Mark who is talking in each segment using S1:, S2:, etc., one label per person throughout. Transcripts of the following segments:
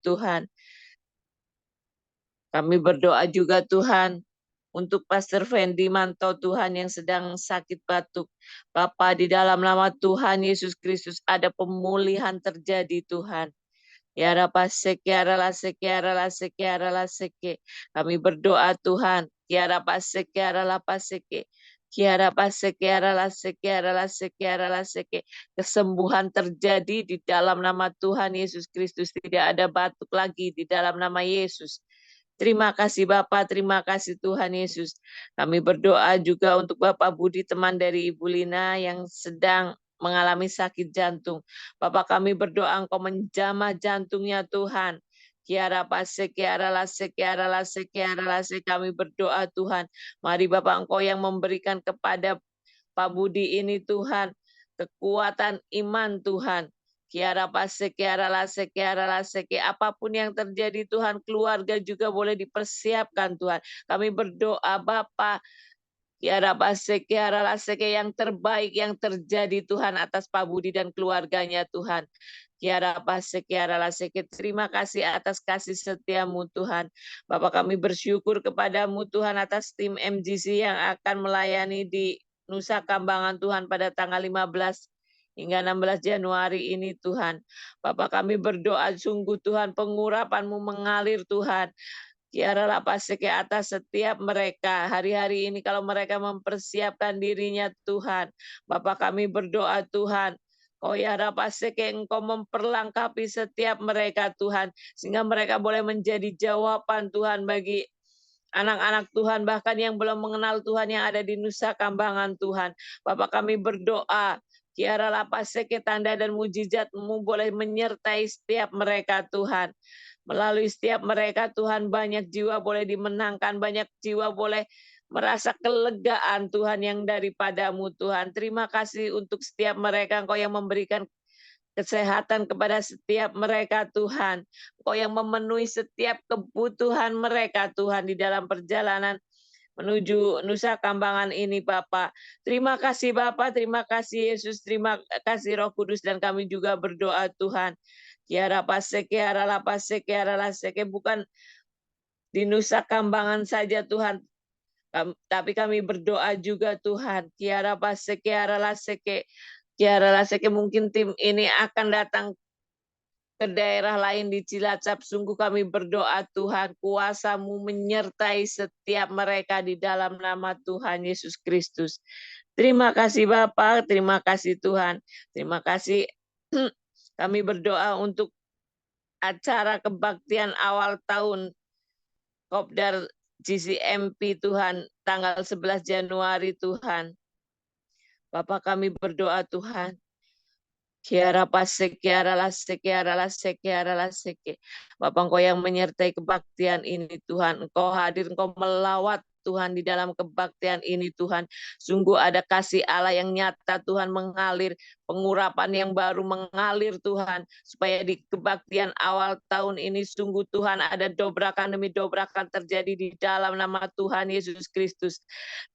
S1: Tuhan. Kami berdoa juga Tuhan untuk Pastor Fendi Manto Tuhan yang sedang sakit batuk. Bapa, di dalam nama Tuhan Yesus Kristus ada pemulihan terjadi Tuhan. Ya Rapaseke, Aralaseke, Aralaseke, Aralaseke. Kami berdoa Tuhan. Ya Rapaseke, Aralapaseke. Kiara paseke, aralaseke, aralaseke, aralaseke. Kesembuhan terjadi di dalam nama Tuhan Yesus Kristus. Tidak ada batuk lagi di dalam nama Yesus. Terima kasih Bapak, terima kasih Tuhan Yesus. Kami berdoa juga untuk Bapak Budi, teman dari Ibu Lina yang sedang mengalami sakit jantung. Bapak, kami berdoa Engkau menjamah jantungnya Tuhan. Kiara pase, kiara lase, kiara lase, kiara lase. Kami berdoa Tuhan. Mari Bapak Engkau yang memberikan kepada Pak Budi ini Tuhan kekuatan iman Tuhan. Kiara pase, kiara lase, kiara lase. Apapun yang terjadi Tuhan, keluarga juga boleh dipersiapkan Tuhan. Kami berdoa Bapa, kiara pase, kiara lase, yang terbaik yang terjadi Tuhan atas Pak Budi dan keluarganya Tuhan. Kiara pase, kiara lase. Terima kasih atas kasih setiamu Tuhan. Bapak, kami bersyukur kepadamu Tuhan atas tim MGC yang akan melayani di Nusa Kambangan Tuhan pada tanggal 15 hingga 16 Januari ini Tuhan. Bapak, kami berdoa sungguh Tuhan pengurapan-Mu mengalir Tuhan. Kiara lapase ke atas setiap mereka. Hari-hari ini kalau mereka mempersiapkan dirinya Tuhan. Bapak, kami berdoa Tuhan. Oh ya rapase ke Engkau memperlengkapi setiap mereka Tuhan. Sehingga mereka boleh menjadi jawaban Tuhan bagi anak-anak Tuhan, bahkan yang belum mengenal Tuhan yang ada di Nusa Kambangan Tuhan. Bapak, kami berdoa, Kiara lapase ke tanda dan mujizat-Mu boleh menyertai setiap mereka Tuhan. Melalui setiap mereka Tuhan, banyak jiwa boleh dimenangkan, banyak jiwa boleh merasa kelegaan Tuhan yang daripada-Mu Tuhan. Terima kasih untuk setiap mereka Engkau yang memberikan kesehatan kepada setiap mereka Tuhan. Engkau yang memenuhi setiap kebutuhan mereka Tuhan di dalam perjalanan menuju Nusa Kambangan ini Bapak. Terima kasih Bapak, terima kasih Yesus, terima kasih Roh Kudus, dan kami juga berdoa Tuhan. Kiara paseke, kiara lapase, kiara laseke, bukan di Nusa Kambangan saja Tuhan, tapi kami berdoa juga Tuhan. Kiara paseke, kiara laseke, kiara laseke, mungkin tim ini akan datang ke daerah lain di Cilacap. Sungguh kami berdoa Tuhan, kuasa-Mu menyertai setiap mereka di dalam nama Tuhan Yesus Kristus. Terima kasih Bapak, terima kasih Tuhan. Terima kasih. Kami berdoa untuk acara kebaktian awal tahun Kopdar GCMP Tuhan, tanggal 11 Januari Tuhan. Bapak, kami berdoa Tuhan. Kiara pasek, kiara lasek, kiara lasek, kiara lasek. Bapak, Engkau yang menyertai kebaktian ini Tuhan. Engkau hadir, Engkau melawat Tuhan di dalam kebaktian ini Tuhan. Sungguh ada kasih Allah yang nyata Tuhan mengalir. Pengurapan yang baru mengalir Tuhan. Supaya di kebaktian awal tahun ini sungguh Tuhan ada dobrakan demi dobrakan terjadi di dalam nama Tuhan Yesus Kristus.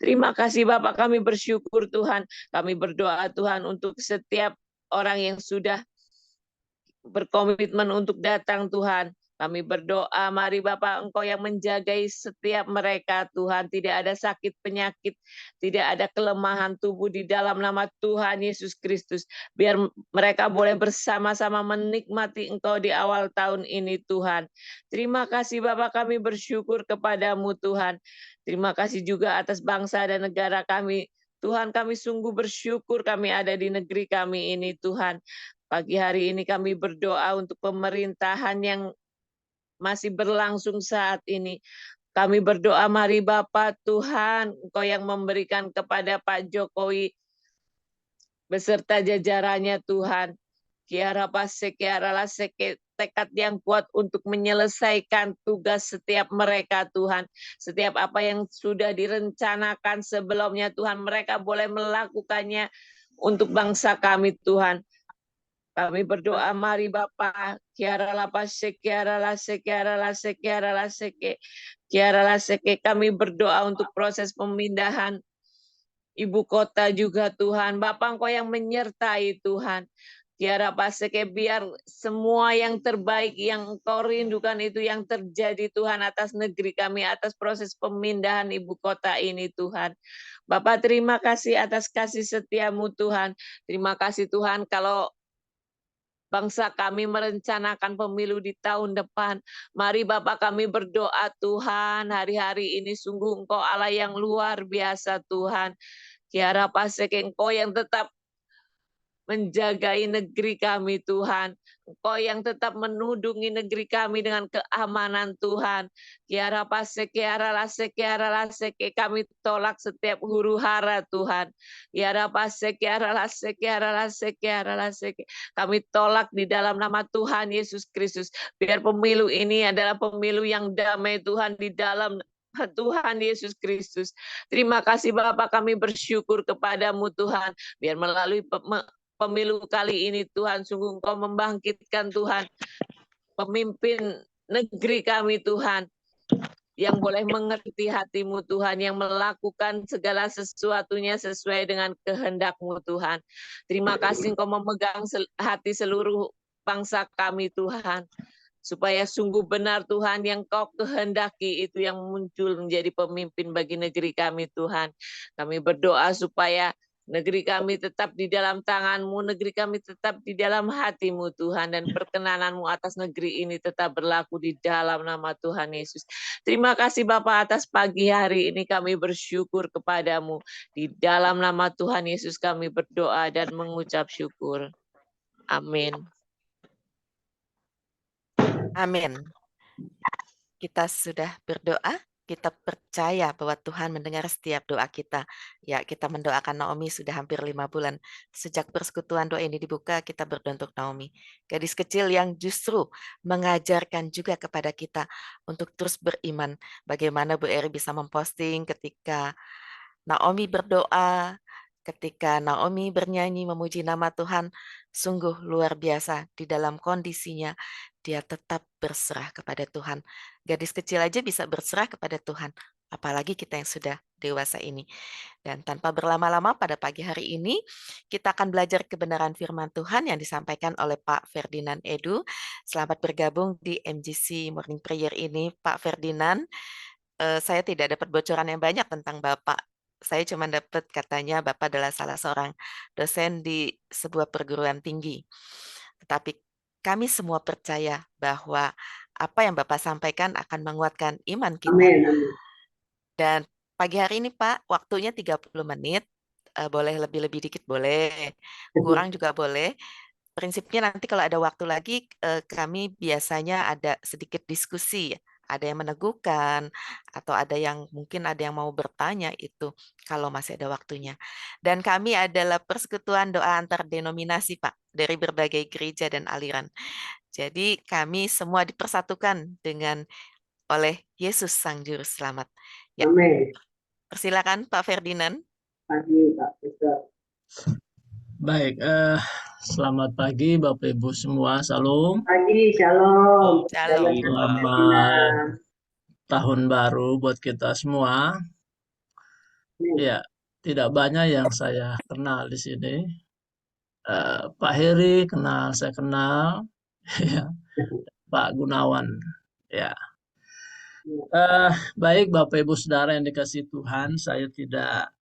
S1: Terima kasih Bapak, kami bersyukur Tuhan. Kami berdoa Tuhan untuk setiap orang yang sudah berkomitmen untuk datang Tuhan. Kami berdoa, mari Bapak Engkau yang menjagai setiap mereka Tuhan. Tidak ada sakit penyakit, tidak ada kelemahan tubuh di dalam nama Tuhan Yesus Kristus. Biar mereka boleh bersama-sama menikmati Engkau di awal tahun ini Tuhan. Terima kasih Bapak, kami bersyukur kepadamu Tuhan. Terima kasih juga atas bangsa dan negara kami. Tuhan, kami sungguh bersyukur kami ada di negeri kami ini Tuhan. Pagi hari ini kami berdoa untuk pemerintahan yang masih berlangsung saat ini. Kami berdoa, mari Bapak Tuhan, Engkau yang memberikan kepada Pak Jokowi beserta jajarannya Tuhan. Kiara pasek, kiara lasek, tekad yang kuat untuk menyelesaikan tugas setiap mereka Tuhan. Setiap apa yang sudah direncanakan sebelumnya Tuhan, mereka boleh melakukannya untuk bangsa kami Tuhan. Kami berdoa, mari Bapak, kiara lapasek, kiara lasek, kiara lasek, kiara lasek, kiara lasek. Kami berdoa untuk proses pemindahan ibu kota juga Tuhan. Bapak Engkau yang menyertai Tuhan. Tiara paseke, biar semua yang terbaik yang Engkau rindukan itu yang terjadi Tuhan atas negeri kami, atas proses pemindahan ibu kota ini Tuhan. Bapak terima kasih atas kasih setiamu Tuhan. Terima kasih Tuhan kalau bangsa kami merencanakan pemilu di tahun depan. Mari Bapak kami berdoa Tuhan, hari-hari ini sungguh Engkau Allah yang luar biasa Tuhan. Tiara paseke, Engkau yang tetap menjagai negeri kami Tuhan. Engkau yang tetap menudungi negeri kami dengan keamanan Tuhan. Kiara paseke, kiara laseke, kiara laseke. Kami tolak setiap huru hara Tuhan. Kiara paseke, kiara laseke, kiara laseke, kiara laseke. Kami tolak di dalam nama Tuhan Yesus Kristus. Biar pemilu ini adalah pemilu yang damai Tuhan di dalam Tuhan Yesus Kristus. Terima kasih Bapak, kami bersyukur kepadamu Tuhan. Biar melalui pemilu kali ini Tuhan, sungguh Engkau membangkitkan Tuhan pemimpin negeri kami Tuhan, yang boleh mengerti hatimu Tuhan, yang melakukan segala sesuatunya sesuai dengan kehendak-Mu Tuhan. Terima kasih Engkau memegang hati seluruh bangsa kami Tuhan, supaya sungguh benar Tuhan yang Kau kehendaki itu yang muncul menjadi pemimpin bagi negeri kami Tuhan. Kami berdoa supaya negeri kami tetap di dalam tangan-Mu, negeri kami tetap di dalam hati-Mu Tuhan, dan perkenanan-Mu atas negeri ini tetap berlaku di dalam nama Tuhan Yesus. Terima kasih Bapak atas pagi hari ini, kami bersyukur kepadamu. Di dalam nama Tuhan Yesus kami berdoa dan mengucap syukur. Amin.
S2: Amin. Kita sudah berdoa, kita percaya bahwa Tuhan mendengar setiap doa kita. Ya, kita mendoakan Naomi sudah hampir 5 bulan. Sejak persekutuan doa ini dibuka, kita berdoa untuk Naomi. Gadis kecil yang justru mengajarkan juga kepada kita untuk terus beriman. Bagaimana Bu Eri bisa memposting ketika Naomi berdoa, ketika Naomi bernyanyi memuji nama Tuhan, sungguh luar biasa di dalam kondisinya. Dia tetap berserah kepada Tuhan. Gadis kecil aja bisa berserah kepada Tuhan, apalagi kita yang sudah dewasa ini. Dan tanpa berlama-lama pada pagi hari ini, kita akan belajar kebenaran firman Tuhan yang disampaikan oleh Pak Ferdinand Edu. Selamat bergabung di MGC Morning Prayer ini, Pak Ferdinand. Saya tidak dapat bocoran yang banyak tentang Bapak. Saya cuma dapat katanya Bapak adalah salah seorang dosen di sebuah perguruan tinggi. Tetapi kami semua percaya bahwa apa yang Bapak sampaikan akan menguatkan iman kita.
S3: Amin, amin.
S2: Dan pagi hari ini Pak, waktunya 30 menit, boleh lebih-lebih dikit boleh, kurang juga boleh. Prinsipnya nanti kalau ada waktu lagi, kami biasanya ada sedikit diskusi, ada yang meneguhkan, atau ada yang mungkin ada yang mau bertanya itu kalau masih ada waktunya. Dan kami adalah persekutuan doa antar denominasi Pak, dari berbagai gereja dan aliran. Jadi kami semua dipersatukan dengan oleh Yesus Sang Juru Selamat. Ya,
S3: Amin.
S2: persilakan Pak Ferdinand.
S3: Pagi, Pak Ustaz.
S4: Baik, selamat pagi Bapak Ibu semua, salam.
S3: Pagi, shalom.
S2: Shalom.
S4: Selamat tahun baru buat kita semua. Ya, tidak banyak yang saya kenal di sini. Pak Heri kenal, saya kenal. Ya, Pak Gunawan. Ya. Baik Bapak Ibu Saudara yang dikasihi Tuhan, saya tidak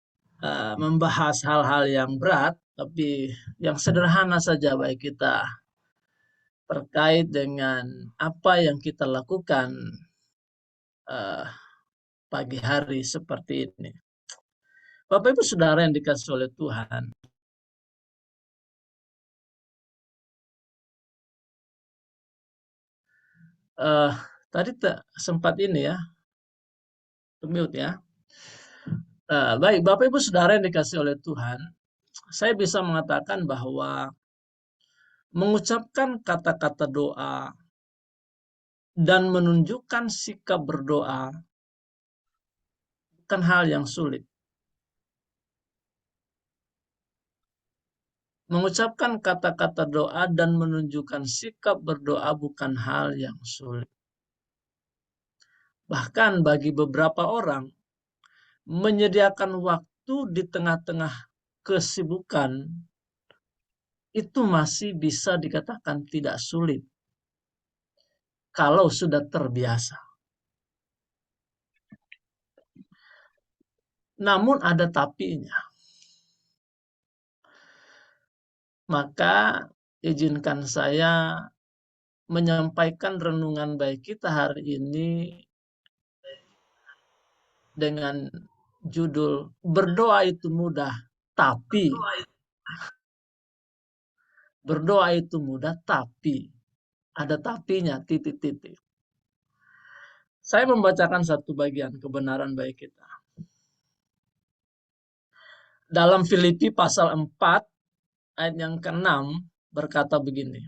S4: membahas hal-hal yang berat, tapi yang sederhana saja bagi kita terkait dengan apa yang kita lakukan pagi hari seperti ini. Bapak Ibu Saudara yang dikasihi oleh Tuhan, tadi sempat ini ya, mute ya. Baik Bapak Ibu Saudara yang dikasihi oleh Tuhan, saya bisa mengatakan bahwa mengucapkan kata-kata doa dan menunjukkan sikap berdoa bukan hal yang sulit. Mengucapkan kata-kata doa dan menunjukkan sikap berdoa bukan hal yang sulit. Bahkan bagi beberapa orang, menyediakan waktu di tengah-tengah kesibukan itu masih bisa dikatakan tidak sulit kalau sudah terbiasa. Namun ada tapinya. Maka izinkan saya menyampaikan renungan baik kita hari ini dengan judul berdoa itu mudah, tapi berdoa itu mudah, tapi ada tapinya, titik-titik. Saya membacakan satu bagian kebenaran baik kita. Dalam Filipi pasal 4 ayat yang ke-6 berkata begini.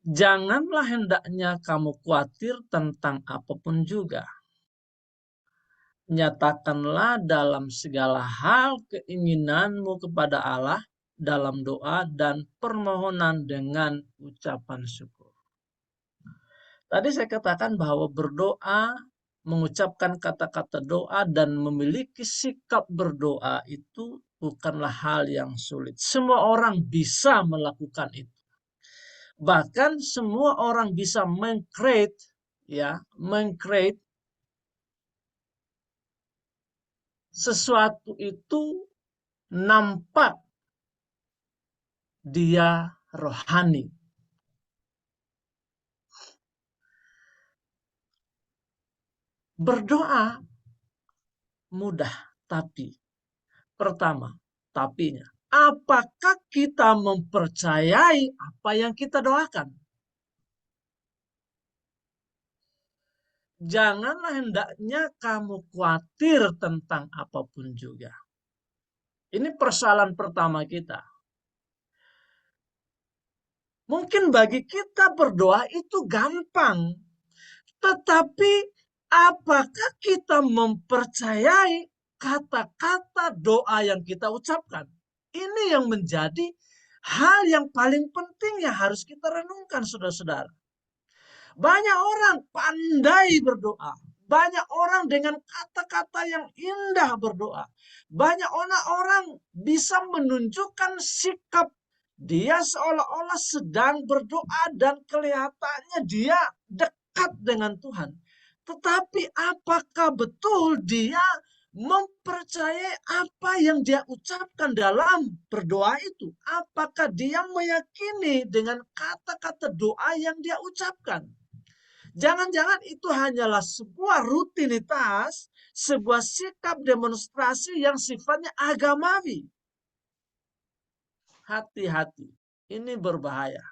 S4: Janganlah hendaknya kamu khawatir tentang apapun juga. Nyatakanlah dalam segala hal keinginanmu kepada Allah dalam doa dan permohonan dengan ucapan syukur. Tadi saya katakan bahwa berdoa, mengucapkan kata-kata doa dan memiliki sikap berdoa itu bukanlah hal yang sulit. Semua orang bisa melakukan itu. Bahkan semua orang bisa meng-create sesuatu itu nampak dia rohani. Berdoa mudah, tapi pertama, tapinya, apakah kita mempercayai apa yang kita doakan? Janganlah hendaknya kamu khawatir tentang apapun juga. Ini persoalan pertama kita. Mungkin bagi kita berdoa itu gampang. Tetapi apakah kita mempercayai kata-kata doa yang kita ucapkan? Ini yang menjadi hal yang paling penting yang harus kita renungkan, saudara-saudara. Banyak orang pandai berdoa. Banyak orang dengan kata-kata yang indah berdoa. Banyak orang bisa menunjukkan sikap dia seolah-olah sedang berdoa dan kelihatannya dia dekat dengan Tuhan. Tetapi apakah betul dia mempercayai apa yang dia ucapkan dalam berdoa itu? Apakah dia meyakini dengan kata-kata doa yang dia ucapkan? Jangan-jangan itu hanyalah sebuah rutinitas, sebuah sikap demonstrasi yang sifatnya agamawi. Hati-hati, ini berbahaya.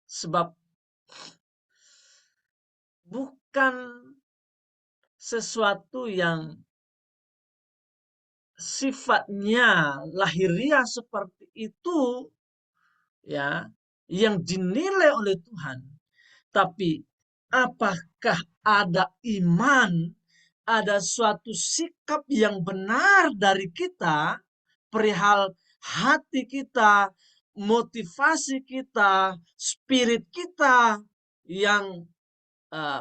S4: Sebab bukan sesuatu yang sifatnya lahiriah seperti itu ya, yang dinilai oleh Tuhan. Tapi apakah ada iman, ada suatu sikap yang benar dari kita perihal hati kita, motivasi kita, spirit kita yang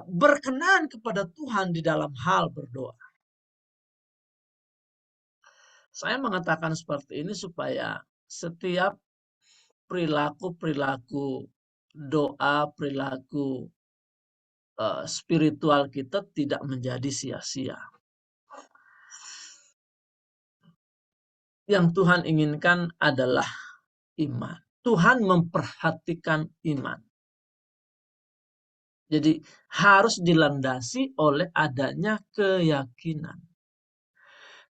S4: berkenan kepada Tuhan di dalam hal berdoa. Saya mengatakan seperti ini supaya setiap perilaku doa, perilaku spiritual kita tidak menjadi sia-sia. Yang Tuhan inginkan adalah iman. Tuhan memperhatikan iman. Jadi harus dilandasi oleh adanya keyakinan.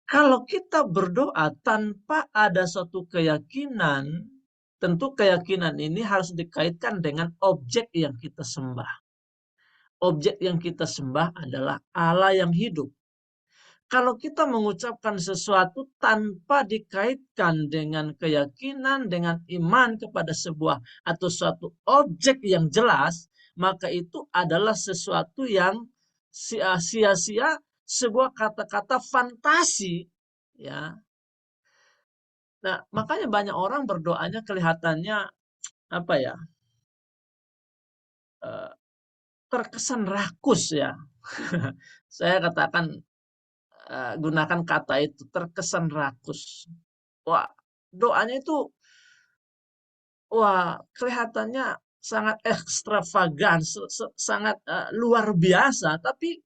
S4: Kalau kita berdoa tanpa ada suatu keyakinan, tentu keyakinan ini harus dikaitkan dengan objek yang kita sembah. Objek yang kita sembah adalah Allah yang hidup. Kalau kita mengucapkan sesuatu tanpa dikaitkan dengan keyakinan, dengan iman kepada sebuah atau suatu objek yang jelas, maka itu adalah sesuatu yang sia-sia, sebuah kata-kata fantasi, ya. Nah, makanya banyak orang berdoanya kelihatannya apa ya? Terkesan rakus ya. Saya katakan gunakan kata itu, terkesan rakus. Wah, doanya itu kelihatannya sangat ekstravagan, sangat luar biasa, tapi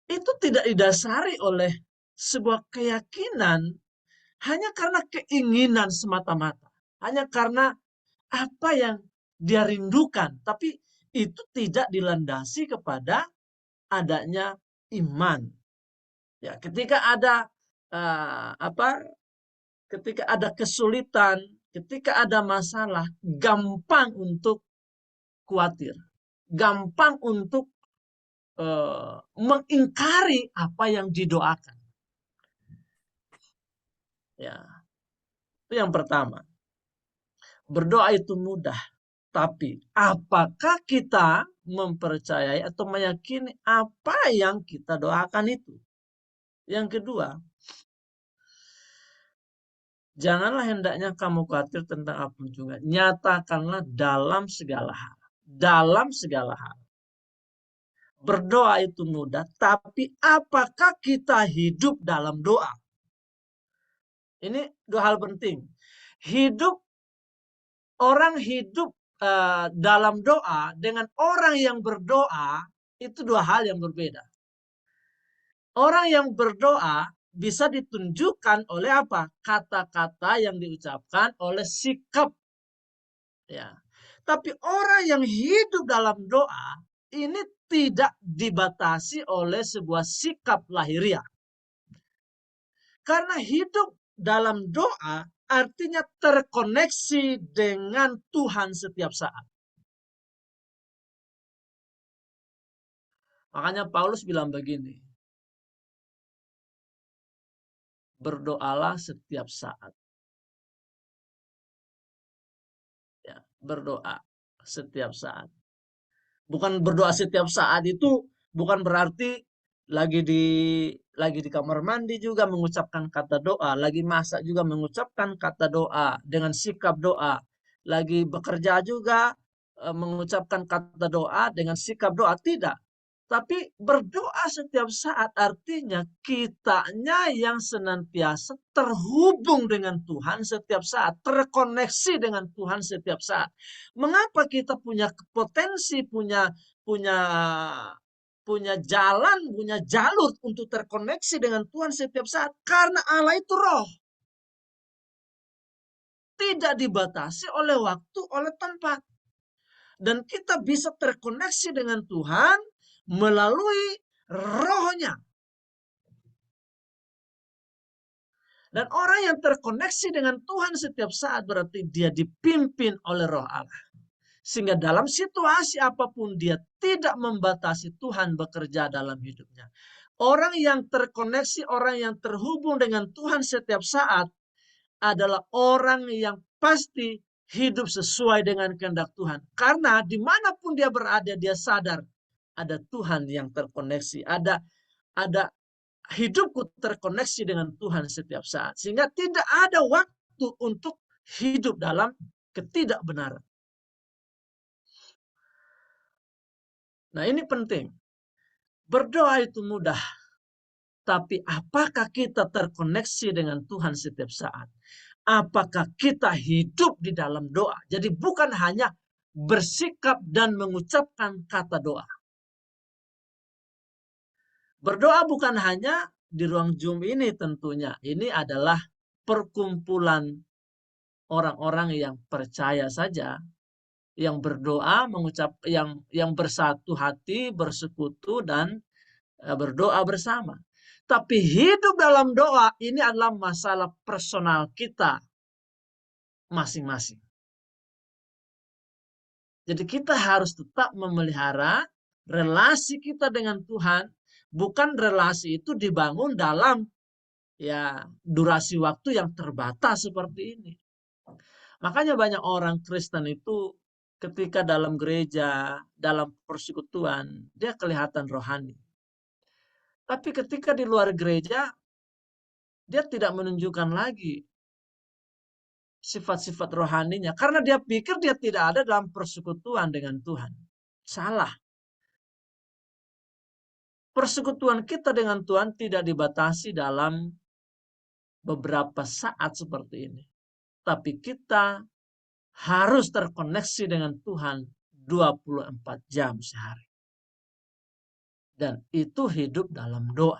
S4: itu tidak didasari oleh sebuah keyakinan hanya karena keinginan semata-mata, hanya karena apa yang dia rindukan, tapi itu tidak dilandasi kepada adanya iman. Ya, ketika ada ketika ada kesulitan, ketika ada masalah, gampang untuk khawatir, gampang untuk mengingkari apa yang didoakan. Ya, itu yang pertama. Berdoa itu mudah, tapi apakah kita mempercayai atau meyakini apa yang kita doakan itu? Yang kedua, janganlah hendaknya kamu khawatir tentang apa juga. Nyatakanlah dalam segala hal. Dalam segala hal. Berdoa itu mudah, tapi apakah kita hidup dalam doa? Ini dua hal penting. Orang hidup dalam doa dengan orang yang berdoa itu dua hal yang berbeda. Orang yang berdoa bisa ditunjukkan oleh apa? Kata-kata yang diucapkan, oleh sikap. Ya. Tapi orang yang hidup dalam doa ini tidak dibatasi oleh sebuah sikap lahiriah. Karena hidup dalam doa artinya terkoneksi dengan Tuhan setiap saat. Makanya Paulus bilang begini, berdoalah setiap saat. Ya, berdoa setiap saat. Bukan berdoa setiap saat itu bukan berarti lagi di kamar mandi juga mengucapkan kata doa, lagi masak juga mengucapkan kata doa dengan sikap doa, lagi bekerja juga mengucapkan kata doa dengan sikap doa, tidak. Tapi berdoa setiap saat artinya kitanya yang senantiasa terhubung dengan Tuhan setiap saat, terkoneksi dengan Tuhan setiap saat. Mengapa kita punya potensi, punya jalan, punya jalur untuk terkoneksi dengan Tuhan setiap saat? Karena Allah itu roh. Tidak dibatasi oleh waktu, oleh tempat. Dan kita bisa terkoneksi dengan Tuhan melalui rohnya. Dan orang yang terkoneksi dengan Tuhan setiap saat berarti dia dipimpin oleh roh Allah. Sehingga dalam situasi apapun dia tidak membatasi Tuhan bekerja dalam hidupnya. Orang yang terkoneksi, orang yang terhubung dengan Tuhan setiap saat adalah orang yang pasti hidup sesuai dengan kehendak Tuhan. Karena dimanapun dia berada, dia sadar ada Tuhan yang terkoneksi, ada hidupku terkoneksi dengan Tuhan setiap saat. Sehingga tidak ada waktu untuk hidup dalam ketidakbenaran. Nah, ini penting. Berdoa itu mudah. Tapi apakah kita terkoneksi dengan Tuhan setiap saat? Apakah kita hidup di dalam doa? Jadi bukan hanya bersikap dan mengucapkan kata doa. Berdoa bukan hanya di ruang Zoom ini tentunya. Ini adalah perkumpulan orang-orang yang percaya saja, yang berdoa, yang bersatu hati, bersekutu dan berdoa bersama. Tapi hidup dalam doa ini adalah masalah personal kita masing-masing. Jadi kita harus tetap memelihara relasi kita dengan Tuhan. Bukan relasi itu dibangun dalam durasi waktu yang terbatas seperti ini. Makanya banyak orang Kristen itu ketika dalam gereja, dalam persekutuan, dia kelihatan rohani. Tapi ketika di luar gereja, dia tidak menunjukkan lagi sifat-sifat rohaninya. Karena dia pikir dia tidak ada dalam persekutuan dengan Tuhan. Salah. persekutuan kita dengan Tuhan tidak dibatasi dalam beberapa saat seperti ini. Tapi kita harus terkoneksi dengan Tuhan 24 jam sehari. Dan itu hidup dalam doa.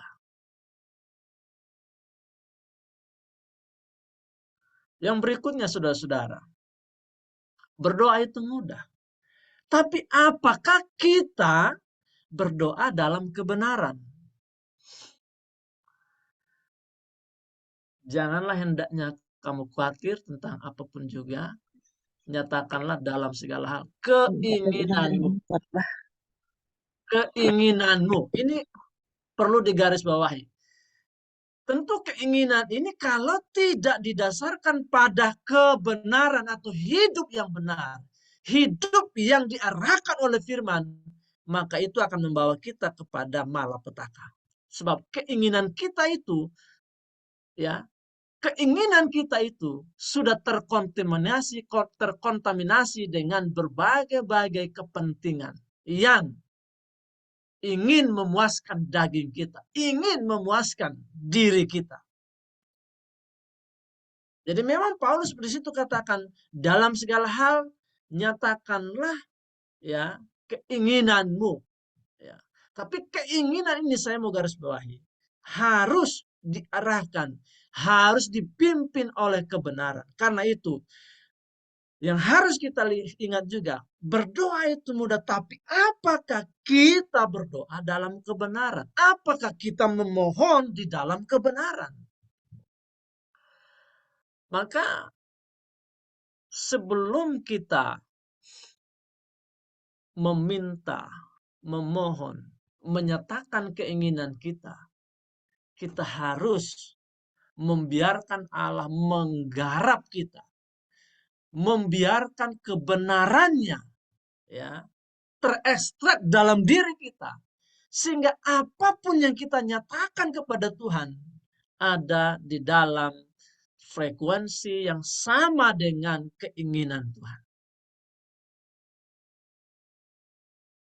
S4: Yang berikutnya, saudara-saudara, berdoa itu mudah. Tapi apakah kita berdoa dalam kebenaran? Janganlah hendaknya kamu khawatir tentang apapun juga. Nyatakanlah dalam segala hal keinginanmu. Keinginanmu. Ini perlu digarisbawahi. Tentu keinginan ini kalau tidak didasarkan pada kebenaran atau hidup yang benar, hidup yang diarahkan oleh firman, maka itu akan membawa kita kepada malapetaka. Sebab keinginan kita itu, ya, keinginan kita itu sudah terkontaminasi dengan berbagai-bagai kepentingan yang ingin memuaskan daging kita, ingin memuaskan diri kita. Jadi memang Paulus di situ katakan dalam segala hal nyatakanlah ya keinginanmu. Ya. Tapi keinginan ini saya mau garis bawahi harus diarahkan, harus dipimpin oleh kebenaran. Karena itu yang harus kita ingat juga, berdoa itu mudah, tapi apakah kita berdoa dalam kebenaran? Apakah kita memohon di dalam kebenaran? Maka sebelum kita meminta, memohon, menyatakan keinginan kita, kita harus membiarkan Allah menggarap kita. Membiarkan kebenarannya ya terekstrak dalam diri kita sehingga apapun yang kita nyatakan kepada Tuhan ada di dalam frekuensi yang sama dengan keinginan Tuhan.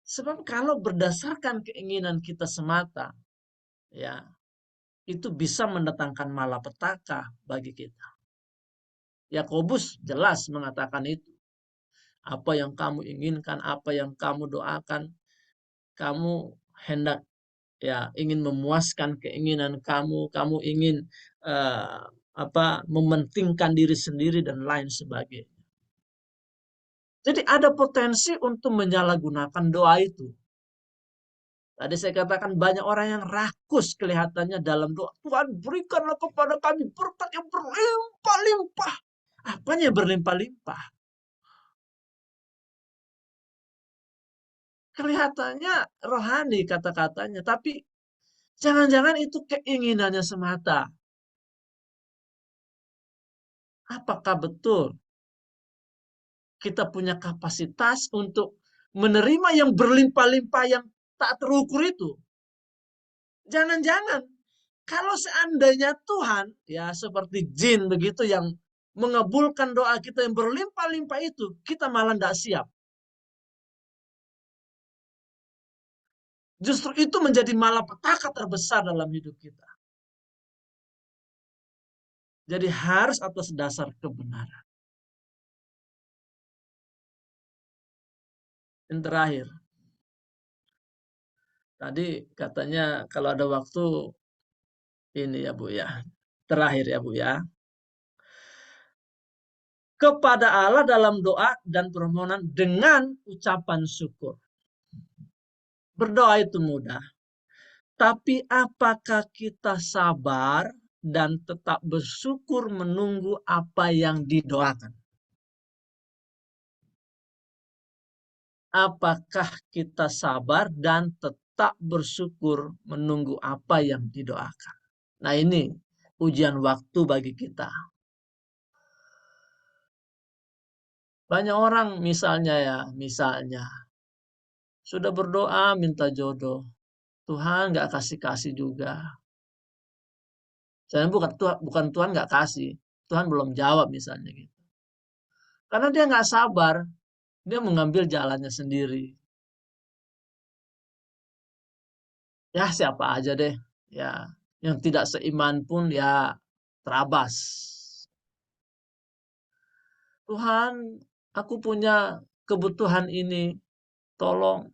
S4: Sebab kalau berdasarkan keinginan kita semata ya itu bisa mendatangkan malapetaka bagi kita. Yakobus jelas mengatakan itu. Apa yang kamu inginkan, apa yang kamu doakan, kamu hendak ya ingin memuaskan keinginan kamu, kamu ingin mementingkan diri sendiri dan lain sebagainya. Jadi ada potensi untuk menyalahgunakan doa itu. Tadi saya katakan banyak orang yang rakus kelihatannya dalam doa. Tuhan berikanlah kepada kami berkat yang berlimpah-limpah. Apanya berlimpah-limpah? Kelihatannya rohani kata-katanya, tapi jangan-jangan itu keinginannya semata. Apakah betul kita punya kapasitas untuk menerima yang berlimpah-limpah yang tak terukur itu? Jangan-jangan kalau seandainya Tuhan ya seperti jin begitu yang mengabulkan doa kita yang berlimpah-limpah itu, kita malah tidak siap. Justru itu menjadi malapetaka terbesar dalam hidup kita. Jadi harus atas dasar kebenaran. Yang terakhir. Tadi katanya kalau ada waktu ini ya Bu ya. Terakhir ya Bu ya. Kepada Allah dalam doa dan permohonan dengan ucapan syukur. Berdoa itu mudah. Tapi apakah kita sabar dan tetap bersyukur menunggu apa yang didoakan? Apakah kita sabar dan tetap bersyukur menunggu apa yang didoakan? Nah ini ujian waktu bagi kita. Banyak orang misalnya sudah berdoa minta jodoh. Tuhan nggak kasih juga. Saya bukan Tuhan nggak kasih. Tuhan belum jawab misalnya gitu. Karena dia nggak sabar. Dia mengambil jalannya sendiri. ya siapa aja deh, ya yang tidak seiman pun ya terabas. Tuhan, aku punya kebutuhan ini, tolong.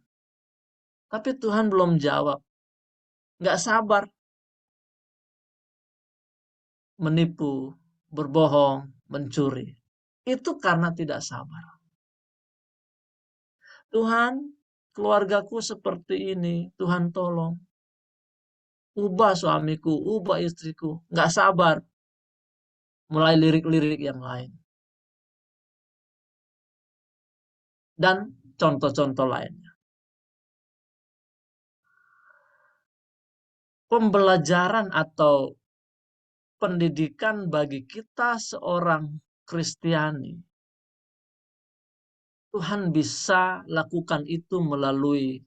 S4: Tapi Tuhan belum jawab. Nggak sabar. Menipu, berbohong, mencuri. Itu karena tidak sabar. Tuhan, keluargaku seperti ini. Tuhan tolong. Ubah suamiku, ubah istriku. Nggak sabar. Mulai lirik-lirik yang lain. Dan contoh-contoh lainnya. Pembelajaran atau pendidikan bagi kita seorang Kristiani. Tuhan bisa lakukan itu melalui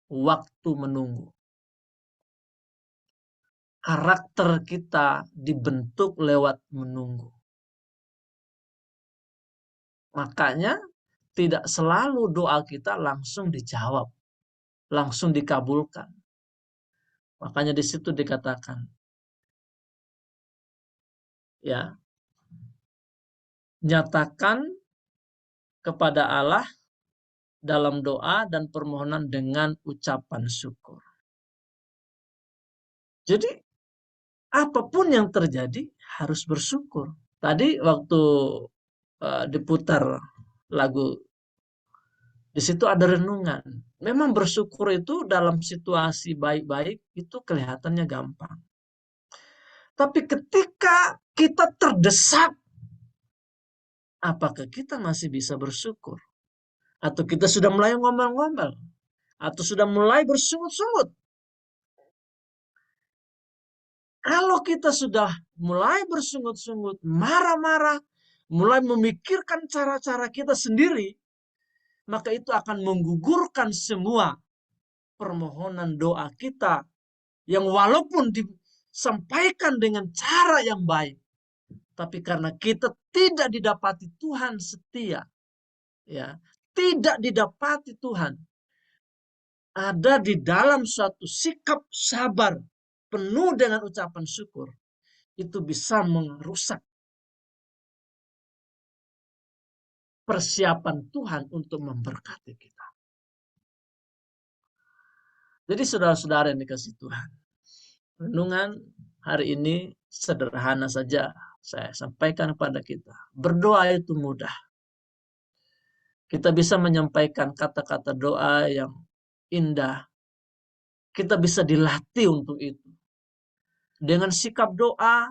S4: waktu menunggu. Karakter kita dibentuk lewat menunggu. Makanya tidak selalu doa kita langsung dijawab, langsung dikabulkan. Makanya di situ dikatakan, ya, nyatakan kepada Allah dalam doa dan permohonan dengan ucapan syukur. Jadi apapun yang terjadi harus bersyukur. Tadi waktu diputar lagu, di situ ada renungan. Memang bersyukur itu dalam situasi baik-baik itu kelihatannya gampang. Tapi ketika kita terdesak, apakah kita masih bisa bersyukur? Atau kita sudah mulai ngomel-ngomel? Atau sudah mulai bersungut-sungut? Kalau kita sudah mulai bersungut-sungut, marah-marah, mulai memikirkan cara-cara kita sendiri, maka itu akan menggugurkan semua permohonan doa kita yang walaupun disampaikan dengan cara yang baik, tapi karena kita tidak didapati Tuhan setia, ya, tidak didapati Tuhan ada di dalam suatu sikap sabar penuh dengan ucapan syukur, itu bisa merusak persiapan Tuhan untuk memberkati kita. Jadi saudara-saudara yang dikasihi Tuhan, renungan hari ini sederhana saja saya sampaikan kepada kita. Berdoa itu mudah. Kita bisa menyampaikan kata-kata doa yang indah. Kita bisa dilatih untuk itu. Dengan sikap doa,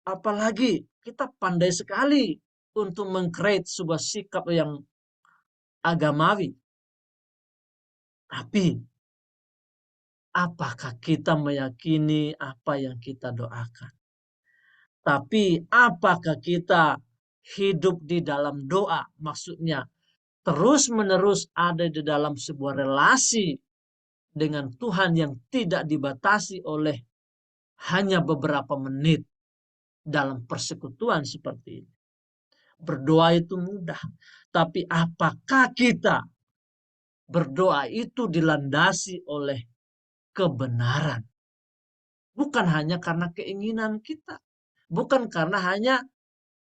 S4: apalagi kita pandai sekali untuk meng-create sebuah sikap yang agamawi. Tapi apakah kita meyakini apa yang kita doakan? Tapi apakah kita hidup di dalam doa? Maksudnya terus-menerus ada di dalam sebuah relasi dengan Tuhan yang tidak dibatasi oleh hanya beberapa menit dalam persekutuan seperti ini. Berdoa itu mudah, tapi apakah kita berdoa itu dilandasi oleh kebenaran? Bukan hanya karena keinginan kita, bukan karena hanya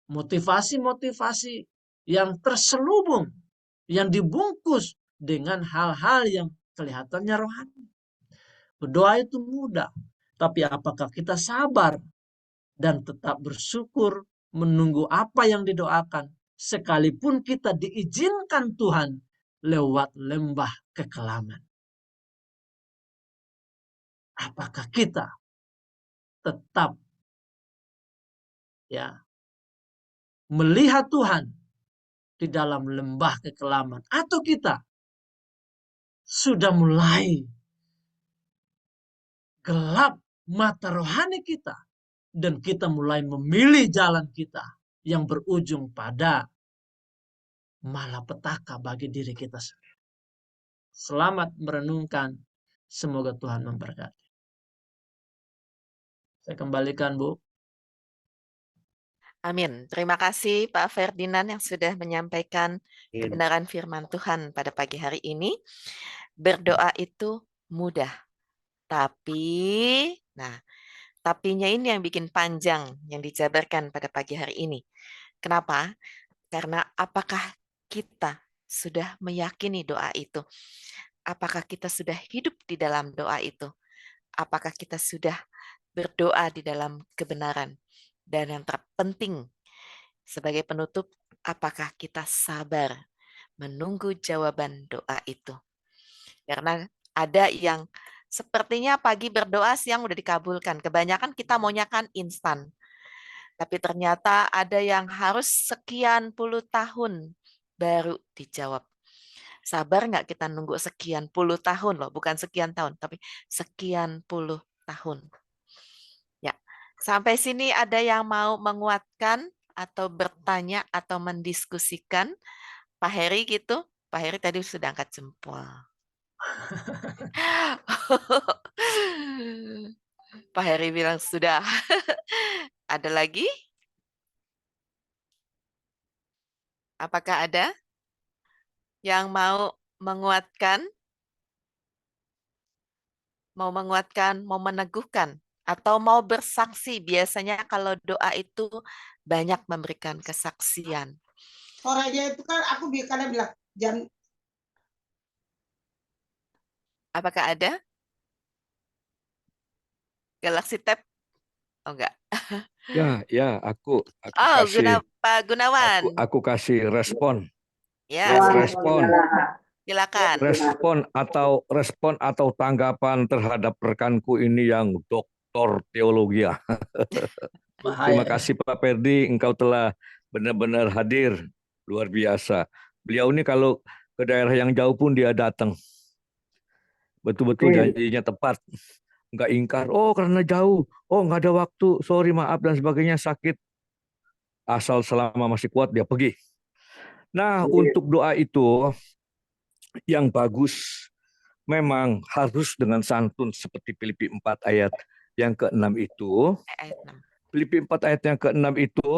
S4: motivasi-motivasi yang terselubung, yang dibungkus dengan hal-hal yang kelihatannya rohani. Berdoa itu mudah, tapi apakah kita sabar dan tetap bersyukur menunggu apa yang didoakan, sekalipun kita diizinkan Tuhan lewat lembah kekelaman? Apakah kita tetap melihat Tuhan di dalam lembah kekelaman, atau kita sudah mulai gelap mata rohani kita dan kita mulai memilih jalan kita yang berujung pada malapetaka bagi diri kita sendiri? Selamat merenungkan, semoga Tuhan memberkati. Saya kembalikan, Bu.
S2: Amin. Terima kasih Pak Ferdinand yang sudah menyampaikan kebenaran firman Tuhan pada pagi hari ini. Berdoa itu mudah, Tapi, nah, tapinya ini yang bikin panjang, yang dijabarkan pada pagi hari ini. Kenapa? Karena apakah kita sudah meyakini doa itu? Apakah kita sudah hidup di dalam doa itu? Apakah kita sudah berdoa di dalam kebenaran? Dan yang terpenting, sebagai penutup, apakah kita sabar menunggu jawaban doa itu? Karena ada yang sepertinya pagi berdoa, siang udah dikabulkan. Kebanyakan kita maunya kan instan. Tapi ternyata ada yang harus sekian puluh tahun baru dijawab. Sabar nggak kita nunggu sekian puluh tahun loh, bukan sekian tahun, tapi sekian puluh tahun. Ya, sampai sini ada yang mau menguatkan atau bertanya atau mendiskusikan? Pak Heri gitu? Pak Heri tadi sudah angkat jempol. Pak Heri bilang sudah. Ada lagi? Apakah ada yang mau menguatkan, mau meneguhkan, atau mau bersaksi? Biasanya kalau doa itu banyak memberikan kesaksian.
S5: Sorenya itu kan aku kadang bilang jam.
S2: Apakah ada? Galaxy Tab? Oh enggak.
S6: Ya, aku
S2: Oh,
S6: kasih
S2: Pak Gunawan.
S6: aku kasih respon.
S2: Ya, silakan.
S6: Respon atau tanggapan terhadap rekanku ini yang doktor teologi. Terima kasih Pak Perdi, engkau telah benar-benar hadir, luar biasa. Beliau ini kalau ke daerah yang jauh pun dia datang. Betul-betul janjinya tepat. Enggak ingkar, oh karena jauh, oh nggak ada waktu, sorry maaf dan sebagainya, sakit. Asal selama masih kuat dia pergi. Nah, untuk doa itu yang bagus memang harus dengan santun seperti Filipi 4 ayat yang ke-6 itu. Filipi 4 ayat yang ke-6 itu,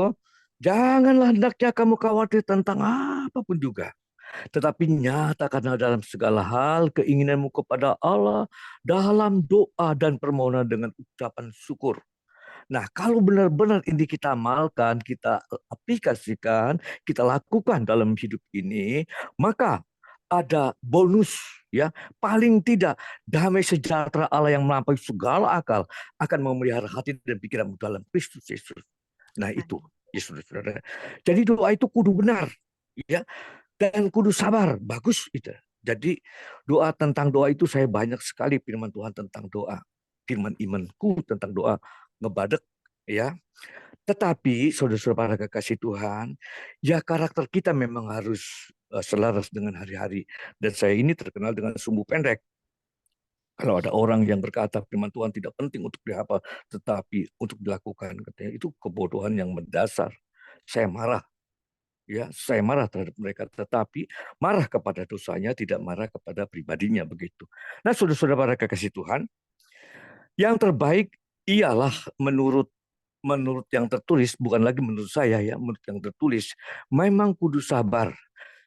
S6: janganlah hendaknya kamu khawatir tentang apapun juga. Tetapi nyatakanlah dalam segala hal keinginanmu kepada Allah dalam doa dan permohonan dengan ucapan syukur. Nah, kalau benar-benar ini kita amalkan, kita aplikasikan, kita lakukan dalam hidup ini, maka ada bonus, ya, paling tidak damai sejahtera Allah yang melampaui segala akal akan memelihara hati dan pikiranmu dalam Kristus Yesus. Nah, itu ya saudara. Jadi doa itu kudu benar, ya, dan kudu sabar. Bagus itu. Jadi doa tentang doa itu saya banyak sekali firman Tuhan tentang doa, firman imanku tentang doa ngebadek, ya. Tetapi saudara-saudara kekasih Tuhan, ya karakter kita memang harus selaras dengan hari-hari. Dan saya ini terkenal dengan sumbu pendek. Kalau ada orang yang berkata firman Tuhan tidak penting untuk dihafal, tetapi untuk dilakukan, katanya itu kebodohan yang mendasar. Saya marah. Ya, saya marah terhadap mereka, tetapi marah kepada dosanya, tidak marah kepada pribadinya, begitu. Nah, saudara-saudara kekasih Tuhan, yang terbaik ialah menurut yang tertulis, bukan lagi menurut saya, ya, menurut yang tertulis, memang kudu sabar.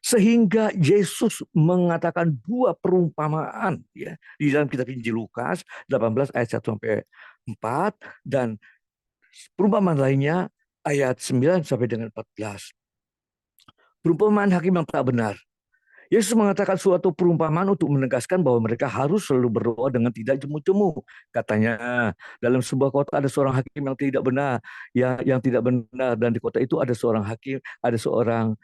S6: Sehingga Yesus mengatakan dua perumpamaan, ya, di dalam kitab Injil Lukas 18 ayat 1 sampai 4 dan perumpamaan lainnya ayat 9 sampai dengan 14. Perumpamaan hakim yang tak benar. Yesus mengatakan suatu perumpamaan untuk menegaskan bahwa mereka harus selalu berdoa dengan tidak jemu-jemu. Katanya, dalam sebuah kota ada seorang hakim yang tidak benar, yang tidak benar, dan di kota itu ada seorang hakim, ada seorang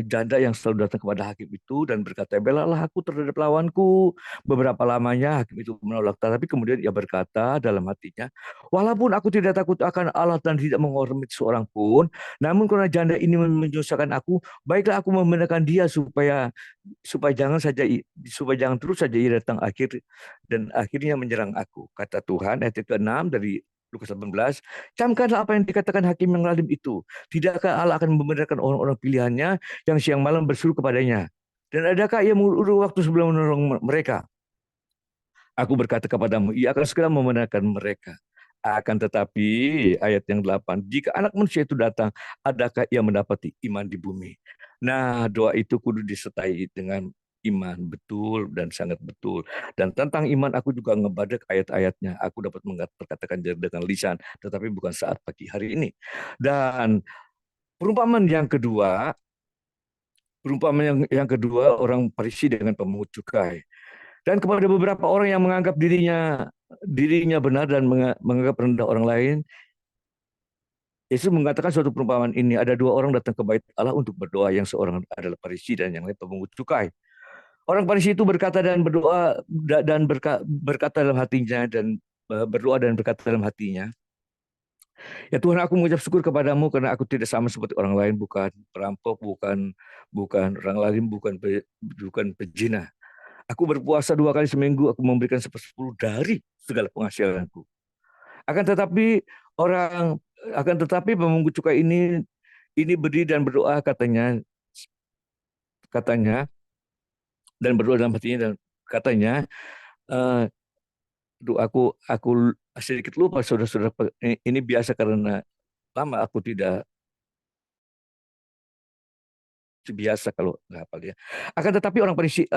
S6: janda yang selalu datang kepada hakim itu dan berkata, belalah aku terhadap lawanku. Beberapa lamanya hakim itu menolak, tapi kemudian ia berkata dalam hatinya, walaupun aku tidak takut akan Allah dan tidak menghormati seorang pun, namun karena janda ini menyusahkan aku, baiklah aku membenarkan dia supaya jangan terus saja ia datang dan akhirnya menyerang aku. Kata Tuhan, ayat ke-6 dari Lukas 18, camkanlah apa yang dikatakan hakim yang zalim itu. Tidakkah Allah akan membenarkan orang-orang pilihannya yang siang malam berseru kepadanya? Dan adakah ia mengulur waktu sebelum menolong mereka? Aku berkata kepadamu, ia akan segera membenarkan mereka. Akan tetapi, ayat yang 8, jika anak manusia itu datang, adakah ia mendapati iman di bumi? Nah, doa itu kudu disertai dengan iman, betul dan sangat betul. Dan tentang iman aku juga ngebadak ayat-ayatnya. Aku dapat berkatakan dengan lisan, tetapi bukan saat pagi hari ini. Dan perumpamaan yang kedua, orang Farisi dengan pemungut cukai. Dan kepada beberapa orang yang menganggap dirinya benar dan menganggap rendah orang lain, Yesus mengatakan suatu perumpamaan ini, ada dua orang datang ke bait Allah untuk berdoa, yang seorang adalah Farisi dan yang lain pemungut cukai. Orang Farisi itu berkata dan berdoa dan berkata dalam hatinya dan berdoa dan berkata dalam hatinya, ya Tuhan, aku mengucap syukur kepadamu karena aku tidak sama seperti orang lain, bukan perampok, bukan orang lain, bukan pezina. Aku berpuasa 2 kali seminggu, aku memberikan 1/10 dari segala penghasilanku. Akan tetapi pemungut cukai ini berdiri dan berdoa, katanya dan berdoa dalam hatinya dan katanya, aku sedikit lupa saudara-saudara, ini biasa karena lama aku tidak biasa kalau nggak hafal ya. Akan tetapi orang Farisi,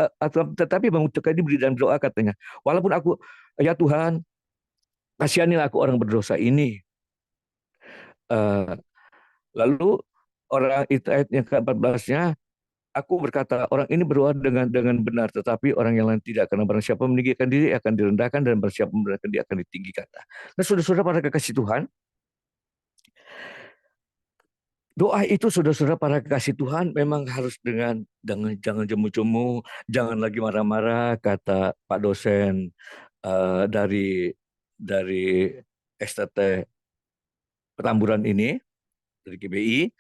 S6: tetapi pemungut cukai ini berdiri dan berdoa, katanya, walaupun aku, ya Tuhan, kasihanilah aku orang berdosa ini. Lalu orang itu ayat yang ke-14-nya, aku berkata, orang ini berdoa dengan benar, tetapi orang yang lain tidak. Karena barang siapa meninggikan diri akan direndahkan, dan barang siapa merendahkan diri akan ditinggikan. Nah, saudara-saudara para kekasih Tuhan, doa itu saudara-saudara para kekasih Tuhan memang harus dengan jangan jemu-jemu, jangan lagi marah-marah, kata Pak dosen dari STT Petamburan ini, dari GBI.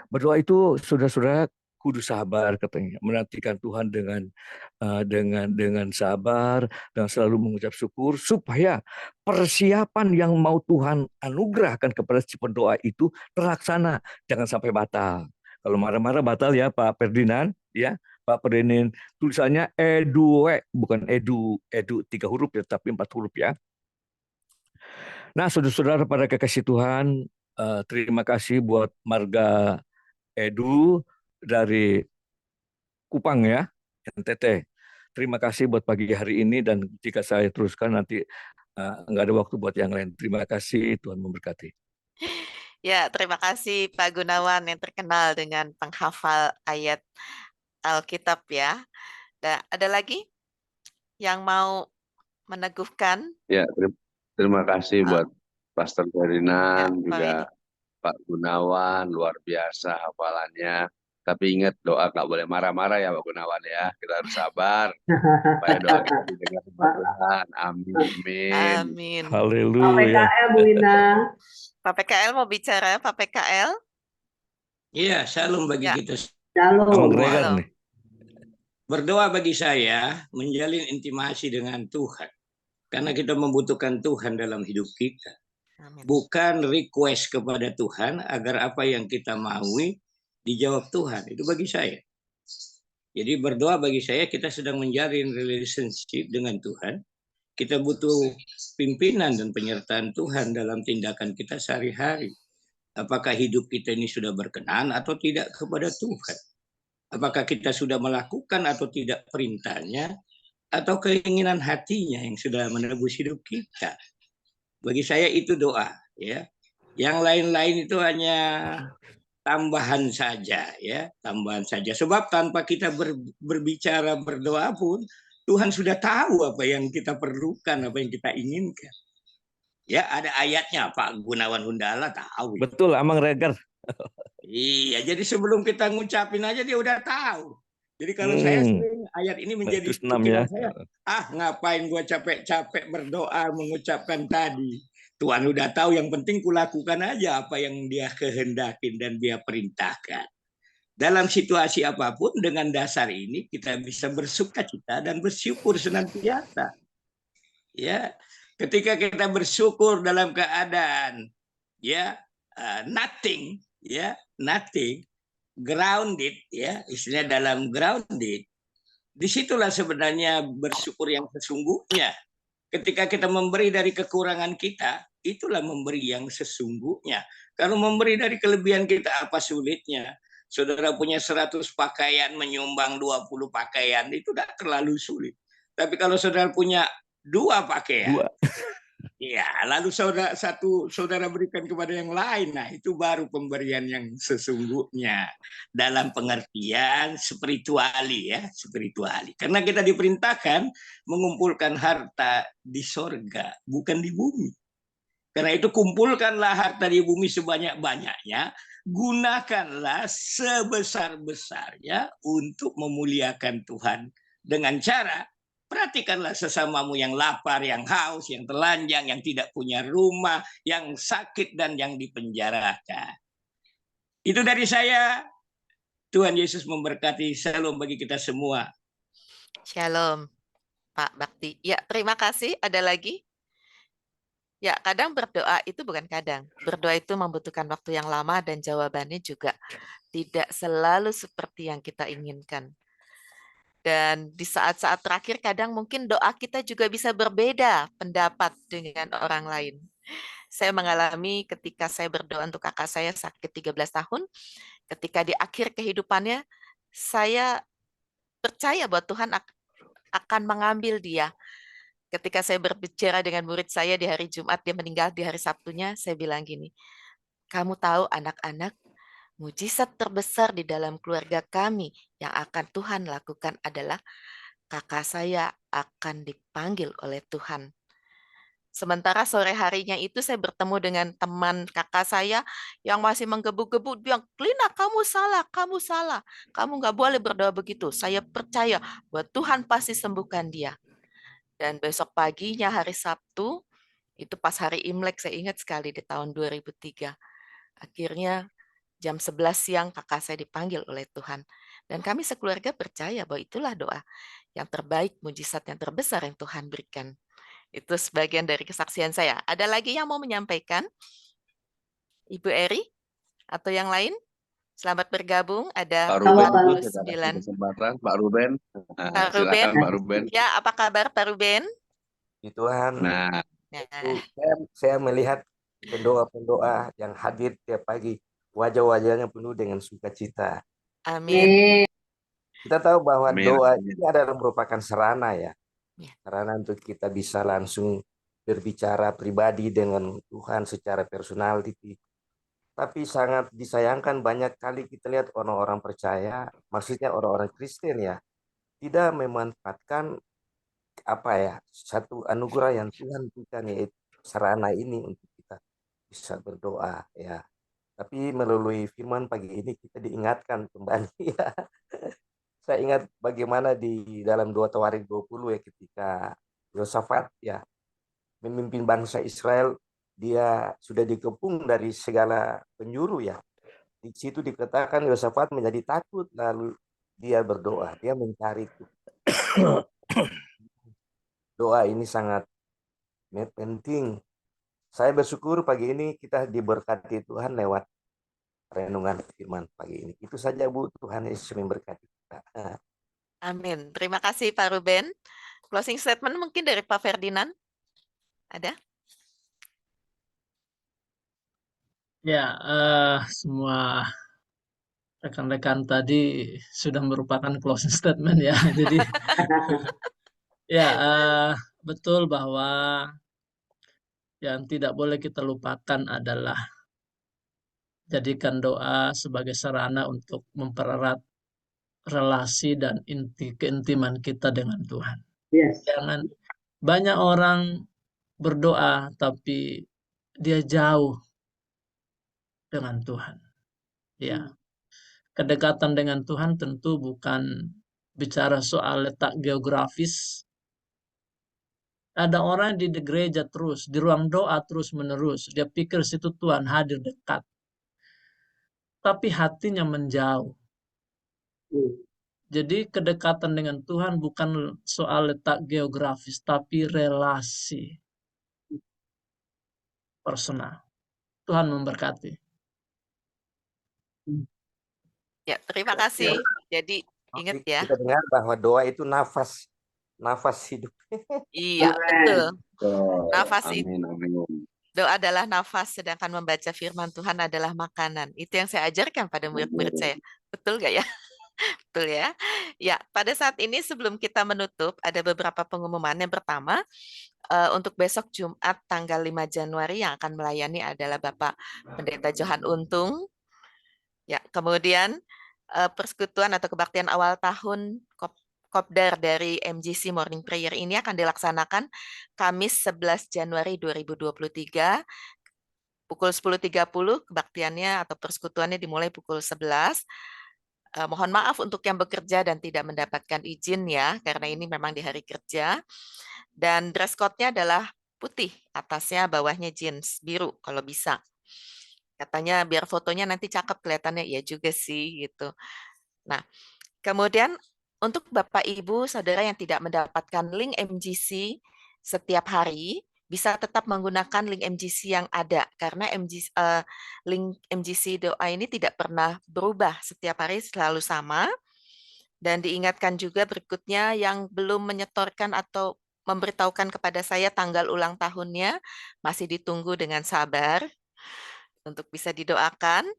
S6: Berdoa itu saudara-saudara kudu sabar, katanya, menantikan Tuhan dengan sabar dan selalu mengucap syukur supaya persiapan yang mau Tuhan anugerahkan kepada si pendoa itu terlaksana, jangan sampai batal. Kalau marah-marah batal ya Pak Ferdinand, ya Pak Ferdinand, tulisannya edue, bukan edu 3 huruf ya, tapi 4 huruf ya. Nah, saudara-saudara pada kekasih Tuhan, terima kasih buat Marga Edu dari Kupang ya, NTT. Terima kasih buat pagi hari ini, dan jika saya teruskan nanti nggak ada waktu buat yang lain. Terima kasih, Tuhan memberkati.
S2: Ya, terima kasih Pak Gunawan yang terkenal dengan penghafal ayat Alkitab ya. Dan ada lagi yang mau meneguhkan?
S7: Ya, terima kasih buat Pastor Ferdinand,
S2: Ya,
S7: juga Pak Gunawan, luar biasa hafalannya. Tapi ingat, doa nggak boleh marah-marah ya Pak Gunawan ya. Kita harus sabar supaya doa kita didengar sama Tuhan. Amin.
S2: Amin.
S6: Haleluya.
S3: Pak PKL, Bu Ina.
S2: Pak PKL mau bicara, Pak PKL?
S8: Iya, shalom bagi
S2: Ya.
S8: kita.
S3: Shalom.
S6: Gregor nih.
S8: Berdoa bagi saya menjalin intimasi dengan Tuhan. Karena kita membutuhkan Tuhan dalam hidup kita.
S2: Amin.
S8: Bukan request kepada Tuhan agar apa yang kita maui dijawab Tuhan. Itu bagi saya. Jadi berdoa bagi saya, kita sedang menjalin relationship dengan Tuhan. Kita butuh pimpinan dan penyertaan Tuhan dalam tindakan kita sehari-hari. Apakah hidup kita ini sudah berkenan atau tidak kepada Tuhan? Apakah kita sudah melakukan atau tidak perintahnya, atau keinginan hatinya yang sudah menebus hidup kita? Bagi saya itu doa, ya. Yang lain-lain itu hanya tambahan saja, ya, tambahan saja. Sebab tanpa kita berbicara, berdoa pun Tuhan sudah tahu apa yang kita perlukan, apa yang kita inginkan. Ya, ada ayatnya Pak Gunawan Hundala tahu.
S6: Betul, Amang Regar.
S8: Iya, jadi sebelum kita ngucapin aja dia udah tahu. Jadi kalau saya sering ayat ini menjadi pikiran saya, ngapain gua capek-capek berdoa mengucapkan tadi. Tuhan udah tahu, yang penting kulakukan aja apa yang dia kehendakin dan dia perintahkan. Dalam situasi apapun, dengan dasar ini kita bisa bersukacita dan bersyukur senantiasa. Ya, ketika kita bersyukur dalam keadaan nothing, grounded, ya, istilah dalam grounded, disitulah sebenarnya bersyukur yang sesungguhnya. Ketika kita memberi dari kekurangan kita, itulah memberi yang sesungguhnya. Kalau memberi dari kelebihan kita, apa sulitnya? Saudara punya 100 pakaian, menyumbang 20 pakaian, itu tidak terlalu sulit. Tapi kalau saudara punya 2 pakaian, ya, lalu saudara berikan kepada yang lain. Nah, itu baru pemberian yang sesungguhnya dalam pengertian spirituali ya, spirituali. Karena kita diperintahkan mengumpulkan harta di sorga, bukan di bumi. Karena itu kumpulkanlah harta di bumi sebanyak-banyaknya, gunakanlah sebesar-besarnya untuk memuliakan Tuhan dengan cara perhatikanlah sesamamu yang lapar, yang haus, yang telanjang, yang tidak punya rumah, yang sakit dan yang dipenjarakan. Itu dari saya. Tuhan Yesus memberkati. Shalom bagi kita semua.
S2: Shalom, Pak Bakti. Ya, terima kasih. Ada lagi? Ya, kadang berdoa itu bukan kadang. Berdoa itu membutuhkan waktu yang lama dan jawabannya juga tidak selalu seperti yang kita inginkan. Dan di saat-saat terakhir kadang mungkin doa kita juga bisa berbeda pendapat dengan orang lain. Saya mengalami ketika saya berdoa untuk kakak saya sakit 13 tahun, ketika di akhir kehidupannya, saya percaya bahwa Tuhan akan mengambil dia. Ketika saya berbicara dengan murid saya di hari Jumat, dia meninggal di hari Sabtunya, saya bilang gini, kamu tahu anak-anak, mujizat terbesar di dalam keluarga kami yang akan Tuhan lakukan adalah kakak saya akan dipanggil oleh Tuhan. Sementara sore harinya itu saya bertemu dengan teman kakak saya yang masih menggebu-gebu, bilang, Lina kamu salah, kamu nggak boleh berdoa begitu. Saya percaya bahwa Tuhan pasti sembuhkan dia. Dan besok paginya hari Sabtu, itu pas hari Imlek, saya ingat sekali di tahun 2003. Akhirnya jam 11 siang kakak saya dipanggil oleh Tuhan. Dan kami sekeluarga percaya bahwa itulah doa yang terbaik, mujizat yang terbesar yang Tuhan berikan. Itu sebagian dari kesaksian saya. Ada lagi yang mau menyampaikan? Ibu Eri? Atau yang lain? Selamat bergabung. Ada
S7: Pak Ruben,
S2: 49.
S7: kesempatan. Pak Ruben.
S2: Pak Ruben.
S7: Silakan Pak Ruben.
S2: Ya, apa kabar Pak Ruben?
S9: Tuhan,
S7: Nah,
S9: itu saya melihat pendoa-pendoa yang hadir tiap pagi, wajah-wajahnya penuh dengan sukacita.
S2: Amin.
S9: Kita tahu bahwa
S7: amin.
S9: doa ini adalah merupakan sarana ya,
S2: Ya.
S9: sarana untuk kita bisa langsung berbicara pribadi dengan Tuhan secara personal. Tapi sangat disayangkan banyak kali kita lihat orang-orang percaya, maksudnya orang-orang Kristen ya, tidak memanfaatkan satu anugerah yang Tuhan berikan, yaitu sarana ini untuk kita bisa berdoa ya. Tapi melalui firman pagi ini kita diingatkan kembali ya. Saya ingat bagaimana di dalam 2 Tawarik 20 ya, ketika Yosafat ya memimpin bangsa Israel, dia sudah dikepung dari segala penjuru ya. Di situ dikatakan Yosafat menjadi takut, lalu dia berdoa, dia mencari Tuhan. Doa ini sangat penting. Saya bersyukur pagi ini kita diberkati Tuhan lewat renungan firman pagi ini. Itu saja Bu, Tuhan Yesus memberkati kita.
S2: Amin. Terima kasih Pak Ruben. Closing statement mungkin dari Pak Ferdinand. Ada?
S4: Ya, semua rekan-rekan tadi sudah merupakan closing statement ya. Jadi ya, betul bahwa yang tidak boleh kita lupakan adalah jadikan doa sebagai sarana untuk mempererat relasi dan keintiman kita dengan Tuhan.
S3: Yes.
S4: Jangan banyak orang berdoa tapi dia jauh dengan Tuhan. Ya. Kedekatan dengan Tuhan tentu bukan bicara soal letak geografis. Ada orang di gereja terus, di ruang doa terus-menerus. Dia pikir situ Tuhan hadir dekat. Tapi hatinya menjauh. Jadi kedekatan dengan Tuhan bukan soal letak geografis, tapi relasi personal. Tuhan memberkati.
S2: Ya, terima kasih. Jadi ingat ya.
S9: Kita dengar bahwa doa itu nafas hidup.
S2: Iya, betul. Nafas itu.
S7: Amin.
S2: Doa adalah nafas, sedangkan membaca firman Tuhan adalah makanan. Itu yang saya ajarkan pada murid-murid saya. Betul nggak ya? Betul ya. Ya, pada saat ini sebelum kita menutup, ada beberapa pengumuman. Yang pertama, untuk besok Jumat tanggal 5 Januari yang akan melayani adalah Bapak Pendeta Johan Untung. Ya, kemudian persekutuan atau kebaktian awal tahun Kopdar dari MGC Morning Prayer ini akan dilaksanakan Kamis 11 Januari 2023 pukul 10.30, kebaktiannya atau persekutuannya dimulai pukul 11. Mohon maaf untuk yang bekerja dan tidak mendapatkan izin ya, karena ini memang di hari kerja. Dan dress code-nya adalah putih, atasnya bawahnya jeans biru kalau bisa. Katanya biar fotonya nanti cakep kelihatannya, ya juga sih gitu. Nah, kemudian untuk Bapak Ibu Saudara yang tidak mendapatkan link MGC setiap hari, bisa tetap menggunakan link MGC yang ada karena link MGC doa ini tidak pernah berubah, setiap hari selalu sama. Dan diingatkan juga berikutnya yang belum menyetorkan atau memberitahukan kepada saya tanggal ulang tahunnya masih ditunggu dengan sabar untuk bisa didoakan.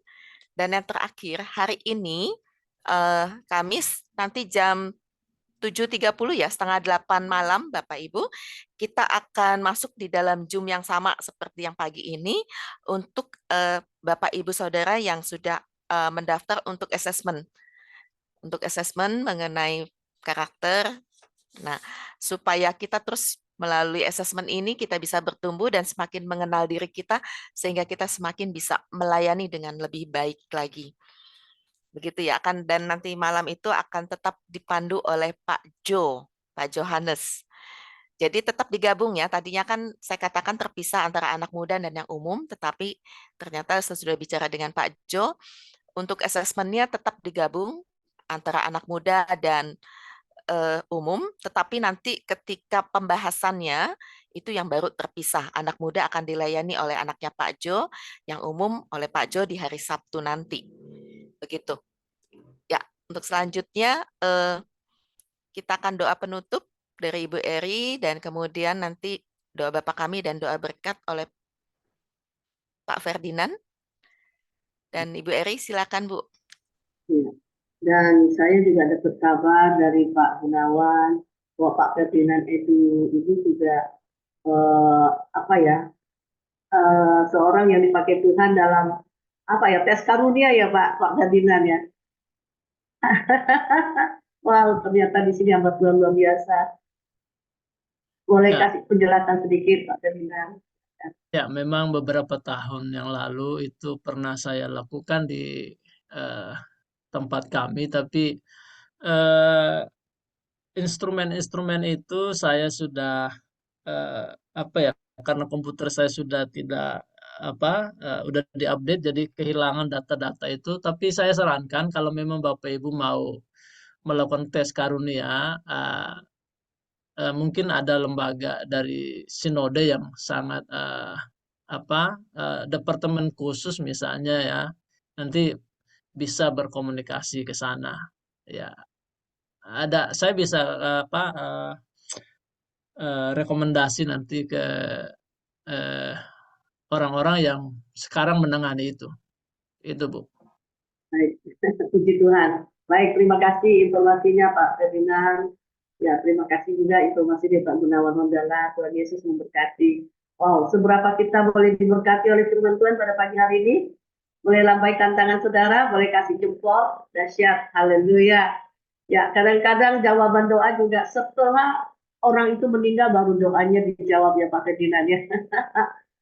S2: Dan yang terakhir, hari ini Kamis nanti jam 7.30 ya, setengah 8 malam Bapak Ibu, kita akan masuk di dalam Zoom yang sama seperti yang pagi ini untuk Bapak Ibu Saudara yang sudah mendaftar untuk assessment. Untuk assessment mengenai karakter. Nah, supaya kita terus melalui assessment ini kita bisa bertumbuh dan semakin mengenal diri kita sehingga kita semakin bisa melayani dengan lebih baik lagi. Begitu ya, dan nanti malam itu akan tetap dipandu oleh Pak Johannes. Jadi tetap digabung ya. Tadinya kan saya katakan terpisah antara anak muda dan yang umum, tetapi ternyata saya sudah bicara dengan Pak Jo, untuk asesmennya tetap digabung antara anak muda dan umum, tetapi nanti ketika pembahasannya itu yang baru terpisah. Anak muda akan dilayani oleh anaknya Pak Jo, yang umum oleh Pak Jo di hari Sabtu nanti. Begitu. Ya, untuk selanjutnya kita akan doa penutup dari Ibu Eri dan kemudian nanti doa Bapak kami dan doa berkat oleh Pak Ferdinand. Dan Ibu Eri silakan Bu.
S3: Ya. Dan saya juga dapat kabar dari Pak Gunawan bahwa Pak Ferdinand itu juga seorang yang dipakai Tuhan dalam tes karunia ya Pak Ferdinand ya. Wow, ternyata di sini hamba Tuhan luar biasa. Boleh kasih penjelasan sedikit Pak Ferdinand?
S4: Ya, memang beberapa tahun yang lalu itu pernah saya lakukan di tempat kami, tapi instrumen-instrumen itu saya sudah karena komputer saya sudah tidak udah diupdate, jadi kehilangan data-data itu. Tapi saya sarankan kalau memang Bapak Ibu mau melakukan tes karunia, mungkin ada lembaga dari sinode yang sangat departemen khusus misalnya ya, nanti bisa berkomunikasi ke sana ya. Saya bisa rekomendasi nanti ke orang-orang yang sekarang menangani itu Bu.
S3: Baik, puji Tuhan. Baik, terima kasih informasinya Pak Ferdinand. Ya, terima kasih juga informasi dari Pak Gunawan Mondala. Tuhan Yesus memberkati. Wow, seberapa kita boleh diberkati oleh firman Tuhan pada pagi hari ini? Boleh lambaikan tangan saudara, boleh kasih jempol, dahsyat, haleluya. Ya, kadang-kadang jawaban doa juga setelah orang itu meninggal baru doanya dijawab ya Pak Ferdinand ya.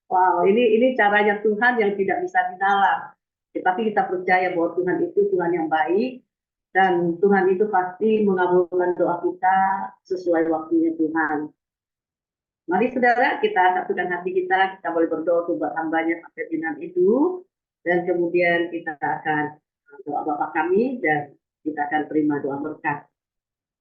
S3: Wow, ini caranya Tuhan yang tidak bisa dinalar. Tapi kita percaya bahwa Tuhan itu Tuhan yang baik dan Tuhan itu pasti mengabulkan doa kita sesuai waktunya Tuhan. Mari saudara, kita satukan hati kita boleh berdoa untuk hambanya Pak Ferdinand itu, dan kemudian kita akan doa Bapa kami dan kita akan terima doa berkat.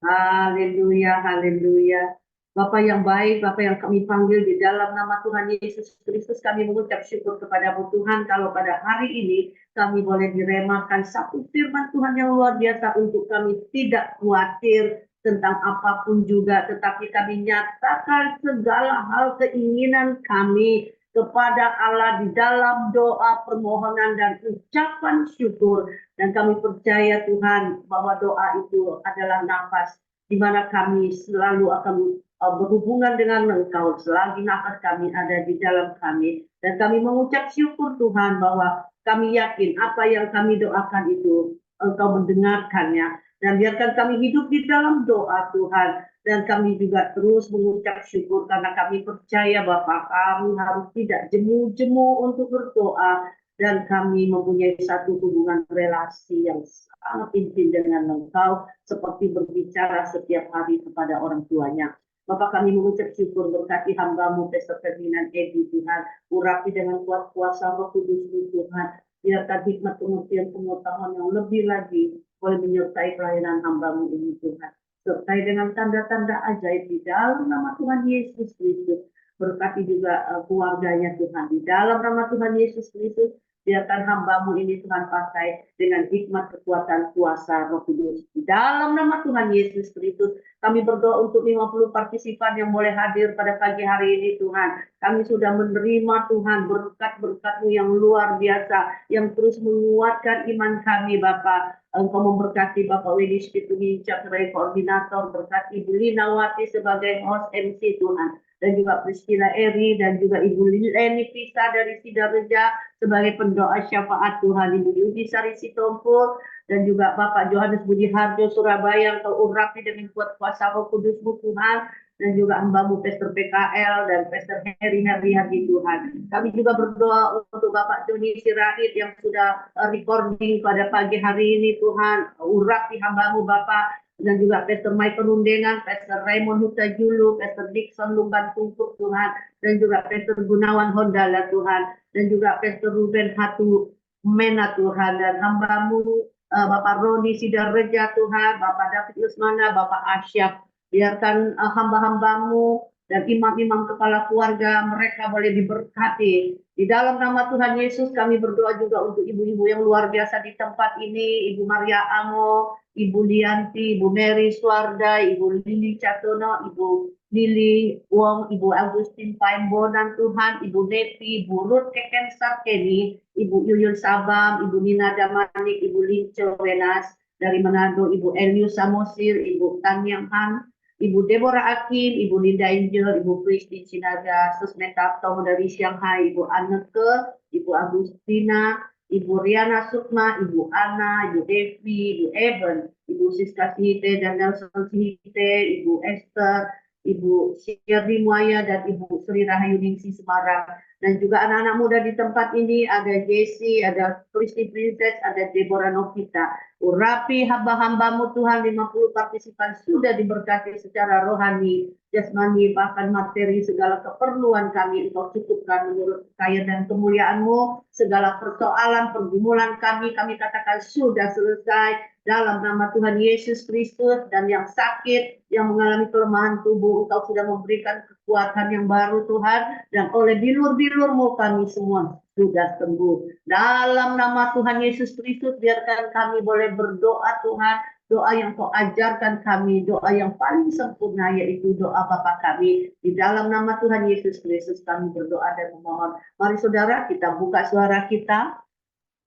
S3: Haleluya, haleluya. Bapa yang baik, Bapa yang kami panggil di dalam nama Tuhan Yesus Kristus, kami mengucap syukur kepada-Mu Tuhan kalau pada hari ini kami boleh diremakan satu firman Tuhan yang luar biasa untuk kami tidak khawatir tentang apapun juga, tetapi kami nyatakan segala hal keinginan kami kepada Allah di dalam doa, permohonan, dan ucapan syukur. Dan kami percaya Tuhan bahwa doa itu adalah nafas di mana kami selalu akan berhubungan dengan Engkau selagi nafas kami ada di dalam kami. Dan kami mengucap syukur Tuhan bahwa kami yakin apa yang kami doakan itu Engkau mendengarkannya. Dan biarkan kami hidup di dalam doa Tuhan. Dan kami juga terus mengucap syukur karena kami percaya Bapa, kami harus tidak jemu-jemu untuk berdoa. Dan kami mempunyai satu hubungan relasi yang sangat intim dengan Engkau, seperti berbicara setiap hari kepada orang tuanya. Bapak, kami mengucap syukur berkati hamba-Mu Pastor Ferdinand Edi Tuhan, urapi dengan kuat kuasa Roh Kudus Tuhan, biarkan hikmat pengertian pengetahuan yang lebih lagi boleh menyertai pelayanan hamba-Mu ini Tuhan. Sertai dengan tanda-tanda ajaib di dalam nama Tuhan Yesus Kristus. Berkati juga keluarganya Tuhan. Di dalam nama Tuhan Yesus Kristus, biarkan hamba-Mu ini Tuhan pakai dengan hikmat, kekuatan, kuasa Roh Kudus. Di dalam nama Tuhan Yesus Kristus, kami berdoa untuk 50 partisipan yang boleh hadir pada pagi hari ini Tuhan. Kami sudah menerima Tuhan berkat-berkat-Mu yang luar biasa, yang terus menguatkan iman kami Bapa. Engkau memberkati Bapak Wedi Situminca sebagai koordinator, berkati Ibu Linawati sebagai host MC Tuhan, dan juga Priscilla Eri, dan juga Ibu Leni Pisa dari Sidareja sebagai pendoa syafaat Tuhan, Ibu Yudi Sari Sitompul, dan juga Bapak Johannes Budi Harjo Surabaya, Engkau urapi dengan kuat kuasa Roh Kudus-Mu Tuhan, dan juga hamba-Mu Pastor PKL dan Pastor Heri Hadi Tuhan. Kami juga berdoa untuk Bapak Joni Sirait yang sudah recording pada pagi hari ini Tuhan. Urapi hamba-Mu Bapak, dan juga Pastor Michael Undengan, Pastor Raymond Huta Julu, Pastor Dixon Lumban Tungkuk Tuhan, dan juga Pastor Gunawan Hondala Tuhan, dan juga Pastor Ruben Hatu Mena Tuhan, dan hamba-Mu Bapak Roni Sidareja Tuhan, Bapak David Lusmana, Bapak Asyaf. Biarkan hamba-hamba-Mu dan imam-imam kepala keluarga mereka boleh diberkati. Di dalam nama Tuhan Yesus kami berdoa juga untuk ibu-ibu yang luar biasa di tempat ini. Ibu Maria Amo, Ibu Lianti, Ibu Mary Suarda, Ibu Lili Catono, Ibu Lili Wong, Ibu Agustin Paimbonan Tuhan, Ibu Neti, Ibu Ruth Keken Sarkeni, Ibu Yuyun Sabam, Ibu Nina Damanik, Ibu Lince Wenas dari Manado, Ibu Elius Samosir, Ibu Tanyang Han, Ibu Deborah Akin, Ibu Linda Angel, Ibu Christine Sinaga, Susmeta Tom dari Shanghai, Ibu Anneke, Ibu Agustina, Ibu Riana Sukma, Ibu Ana, Ibu Devi, Ibu Eben, Ibu Siska Sihite dan Nelson Sihite, Ibu Esther, Ibu Syirdi Muaya, dan Ibu Sri Rahayu Ningsi Semarang. Dan juga anak-anak muda di tempat ini, ada Jessie, ada Christy Princess, ada Deborah Novita. Urapi hamba-hamba-Mu Tuhan, 50 partisipan sudah diberkati secara rohani, jasmani, bahkan materi, segala keperluan kami Engkau cukupkan menurut kekayaan dan kemuliaan-Mu. Segala persoalan, pergumulan kami katakan sudah selesai dalam nama Tuhan Yesus Kristus. Dan yang sakit, yang mengalami kelemahan tubuh, Engkau sudah memberikan kekuatan yang baru Tuhan, dan oleh bilur-bilur-Mu kami semua sudah sembuh. Dalam nama Tuhan Yesus Kristus, biarkan kami boleh berdoa Tuhan, doa yang Kau ajarkan kami, doa yang paling sempurna, yaitu doa Bapa kami. Di dalam nama Tuhan Yesus Kristus kami berdoa dan memohon. Mari saudara, kita buka suara kita.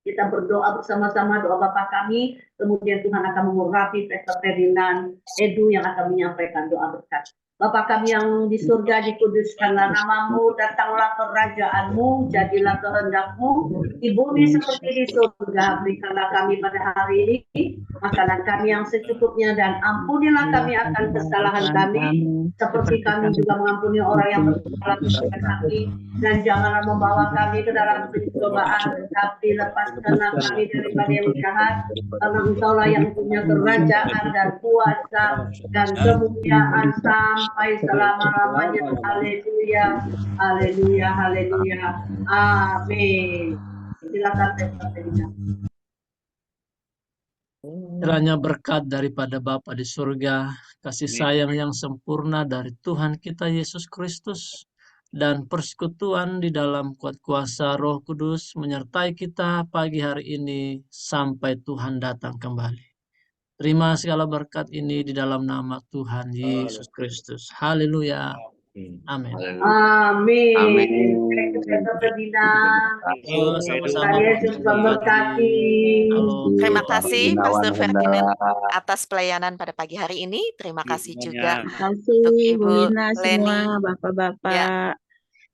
S3: Kita berdoa bersama-sama doa Bapa kami. Kemudian Tuhan akan mengurapi Pastor Ferdinand Edu yang akan menyampaikan doa berkat. Bapa kami yang di surga, dikuduskanlah nama-Mu, datanglah kerajaan-Mu, jadilah kehendak-Mu di bumi seperti di surga. Berikanlah kami pada hari ini makanan kami yang secukupnya, dan ampunilah kami akan kesalahan kami, seperti kami juga mengampuni orang yang bersalah kepada kami. Dan janganlah membawa kami ke dalam pencobaan, tapi lepaskanlah kami daripada yang jahat, karena Engkau-lah yang punya kerajaan dan kuasa dan kemuliaan sampai selama-lamanya. Haleluya, haleluya, haleluya. Amin. Silakan Pastor Ferdinand.
S4: Kiranya berkat daripada Bapa di surga, kasih sayang yang sempurna dari Tuhan kita Yesus Kristus, dan persekutuan di dalam kuat kuasa Roh Kudus menyertai kita pagi hari ini sampai Tuhan datang kembali. Terima segala berkat ini di dalam nama Tuhan Yesus Kristus. Haleluya. Amin.
S3: Amin.
S7: Amin.
S3: Thank you, Pastor Ferdinand.
S4: Oh, sama-sama.
S3: Tuhan Yesus memberkati.
S2: Terima
S7: Pak
S2: kasih
S7: Gunawan
S2: Pastor Ferdinand
S7: Honda.
S2: atas pelayanan pada pagi hari ini. Terima kasih juga
S1: Terima kasih
S2: untuk
S1: Bu
S2: Ibu
S1: Lina
S2: Leni.
S1: semua, Bapak-bapak.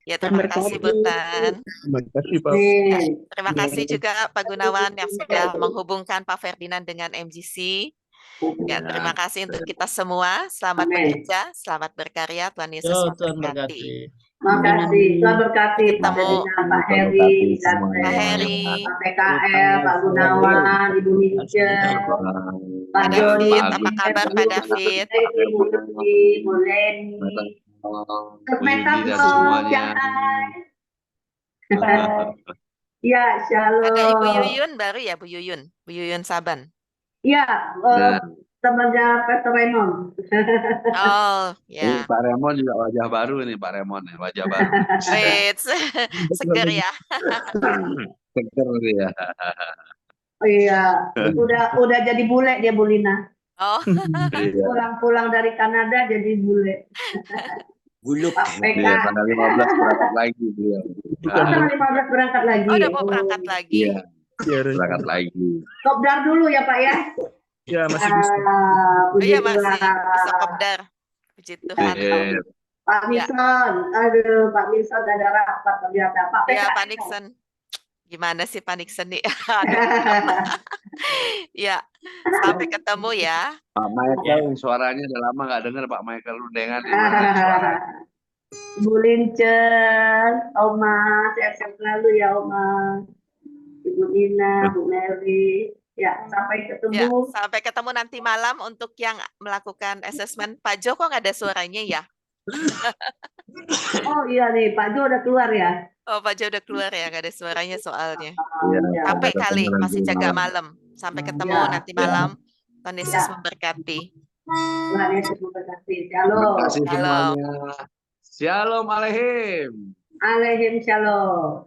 S2: Ya, terima kasih Bu Tan.
S9: Terima kasih Pak.
S2: Ya, terima kasih juga Pak Gunawan yang sudah menghubungkan Pak Ferdinand dengan MGC. Ya, terima kasih untuk kita semua. Selamat
S3: Amin.
S2: bekerja, selamat berkarya. Tuhan Yesus
S4: Yo, Tuhan
S2: memberkati.
S4: berkati.
S3: Makasih. Tuhan berkati Pak
S2: Ketemu.
S3: Ferdinand, Pak Heri,
S7: Berkati
S3: dan
S2: Pak
S7: semuanya.
S2: Heri,
S3: Pak PKL, Pak Gunawan, Ibu Nica, Pak
S2: Pak
S3: Joni,
S2: David, apa kabar Pak
S3: Ibu
S2: David?
S3: Leni, Bu Leni, Bu Leni,
S7: Bu Yudi dan semuanya.
S3: Ya,
S2: Ada Ibu
S3: shalom.
S2: Yuyun baru ya, Bu Yuyun, Bu Yuyun Saban.
S3: Ya,
S7: Dan
S3: temannya Pastor Raymond.
S2: Oh,
S7: ini
S2: ya.
S7: Pak Remon juga wajah baru nih, Pak Remon nih, wajah baru.
S2: Wait, seger ya.
S7: Seger dia.
S3: Oh iya, udah jadi bule dia, Bu Lina.
S2: Oh,
S7: Iya.
S3: Pulang dari Kanada jadi bule.
S8: Buluk.
S3: Pak
S7: Iya,
S3: PK.
S7: tanggal 15 berangkat lagi beliau.
S3: Oh, tanggal 15 berangkat lagi.
S2: udah mau berangkat lagi.
S7: Iya, berangkat lagi.
S3: Kopdar dulu ya Pak ya.
S9: Ya masih bisa.
S3: Puji
S2: Iya masih
S3: Tuhan.
S2: bisa kopdar. Puji Tuhan.
S7: Iya.
S3: Pak
S2: Ya.
S3: Nixon, aduh Pak Nixon ada rapat ternyata. Pak PK.
S2: Ya, Pak Nixon. Gimana sih Pak Nixon nih? Aduh. Ya, sampai ketemu ya.
S7: Pak Michael suaranya udah lama nggak dengar Pak Michael Lundengan di mana suaranya.
S3: Bu Lincen, Oma, sehat-sehat selalu ya Oma. Ibu Nina, Bu Mary. Ya, sampai
S2: Ya,
S3: ketemu.
S2: sampai ketemu nanti malam untuk yang melakukan asesmen. Pak Jo kok nggak ada suaranya ya?
S3: Oh iya nih, Pak Jo udah keluar ya.
S2: Oh, Pak Jo udah keluar ya, nggak ada suaranya soalnya.
S7: Iya,
S3: Ya.
S2: Capek
S7: sampai
S2: kali,
S7: ketemu
S2: masih
S7: nanti
S2: jaga
S7: malam.
S2: malam. Sampai ketemu
S3: Ya.
S2: nanti malam. Tuhan Yesus
S3: Ya.
S2: memberkati.
S3: Tuhan Yesus memberkati.
S7: Terima
S3: Shalom.
S7: kasih
S2: Shalom.
S7: semuanya. Shalom Aleihim.
S3: Alaihim shalom.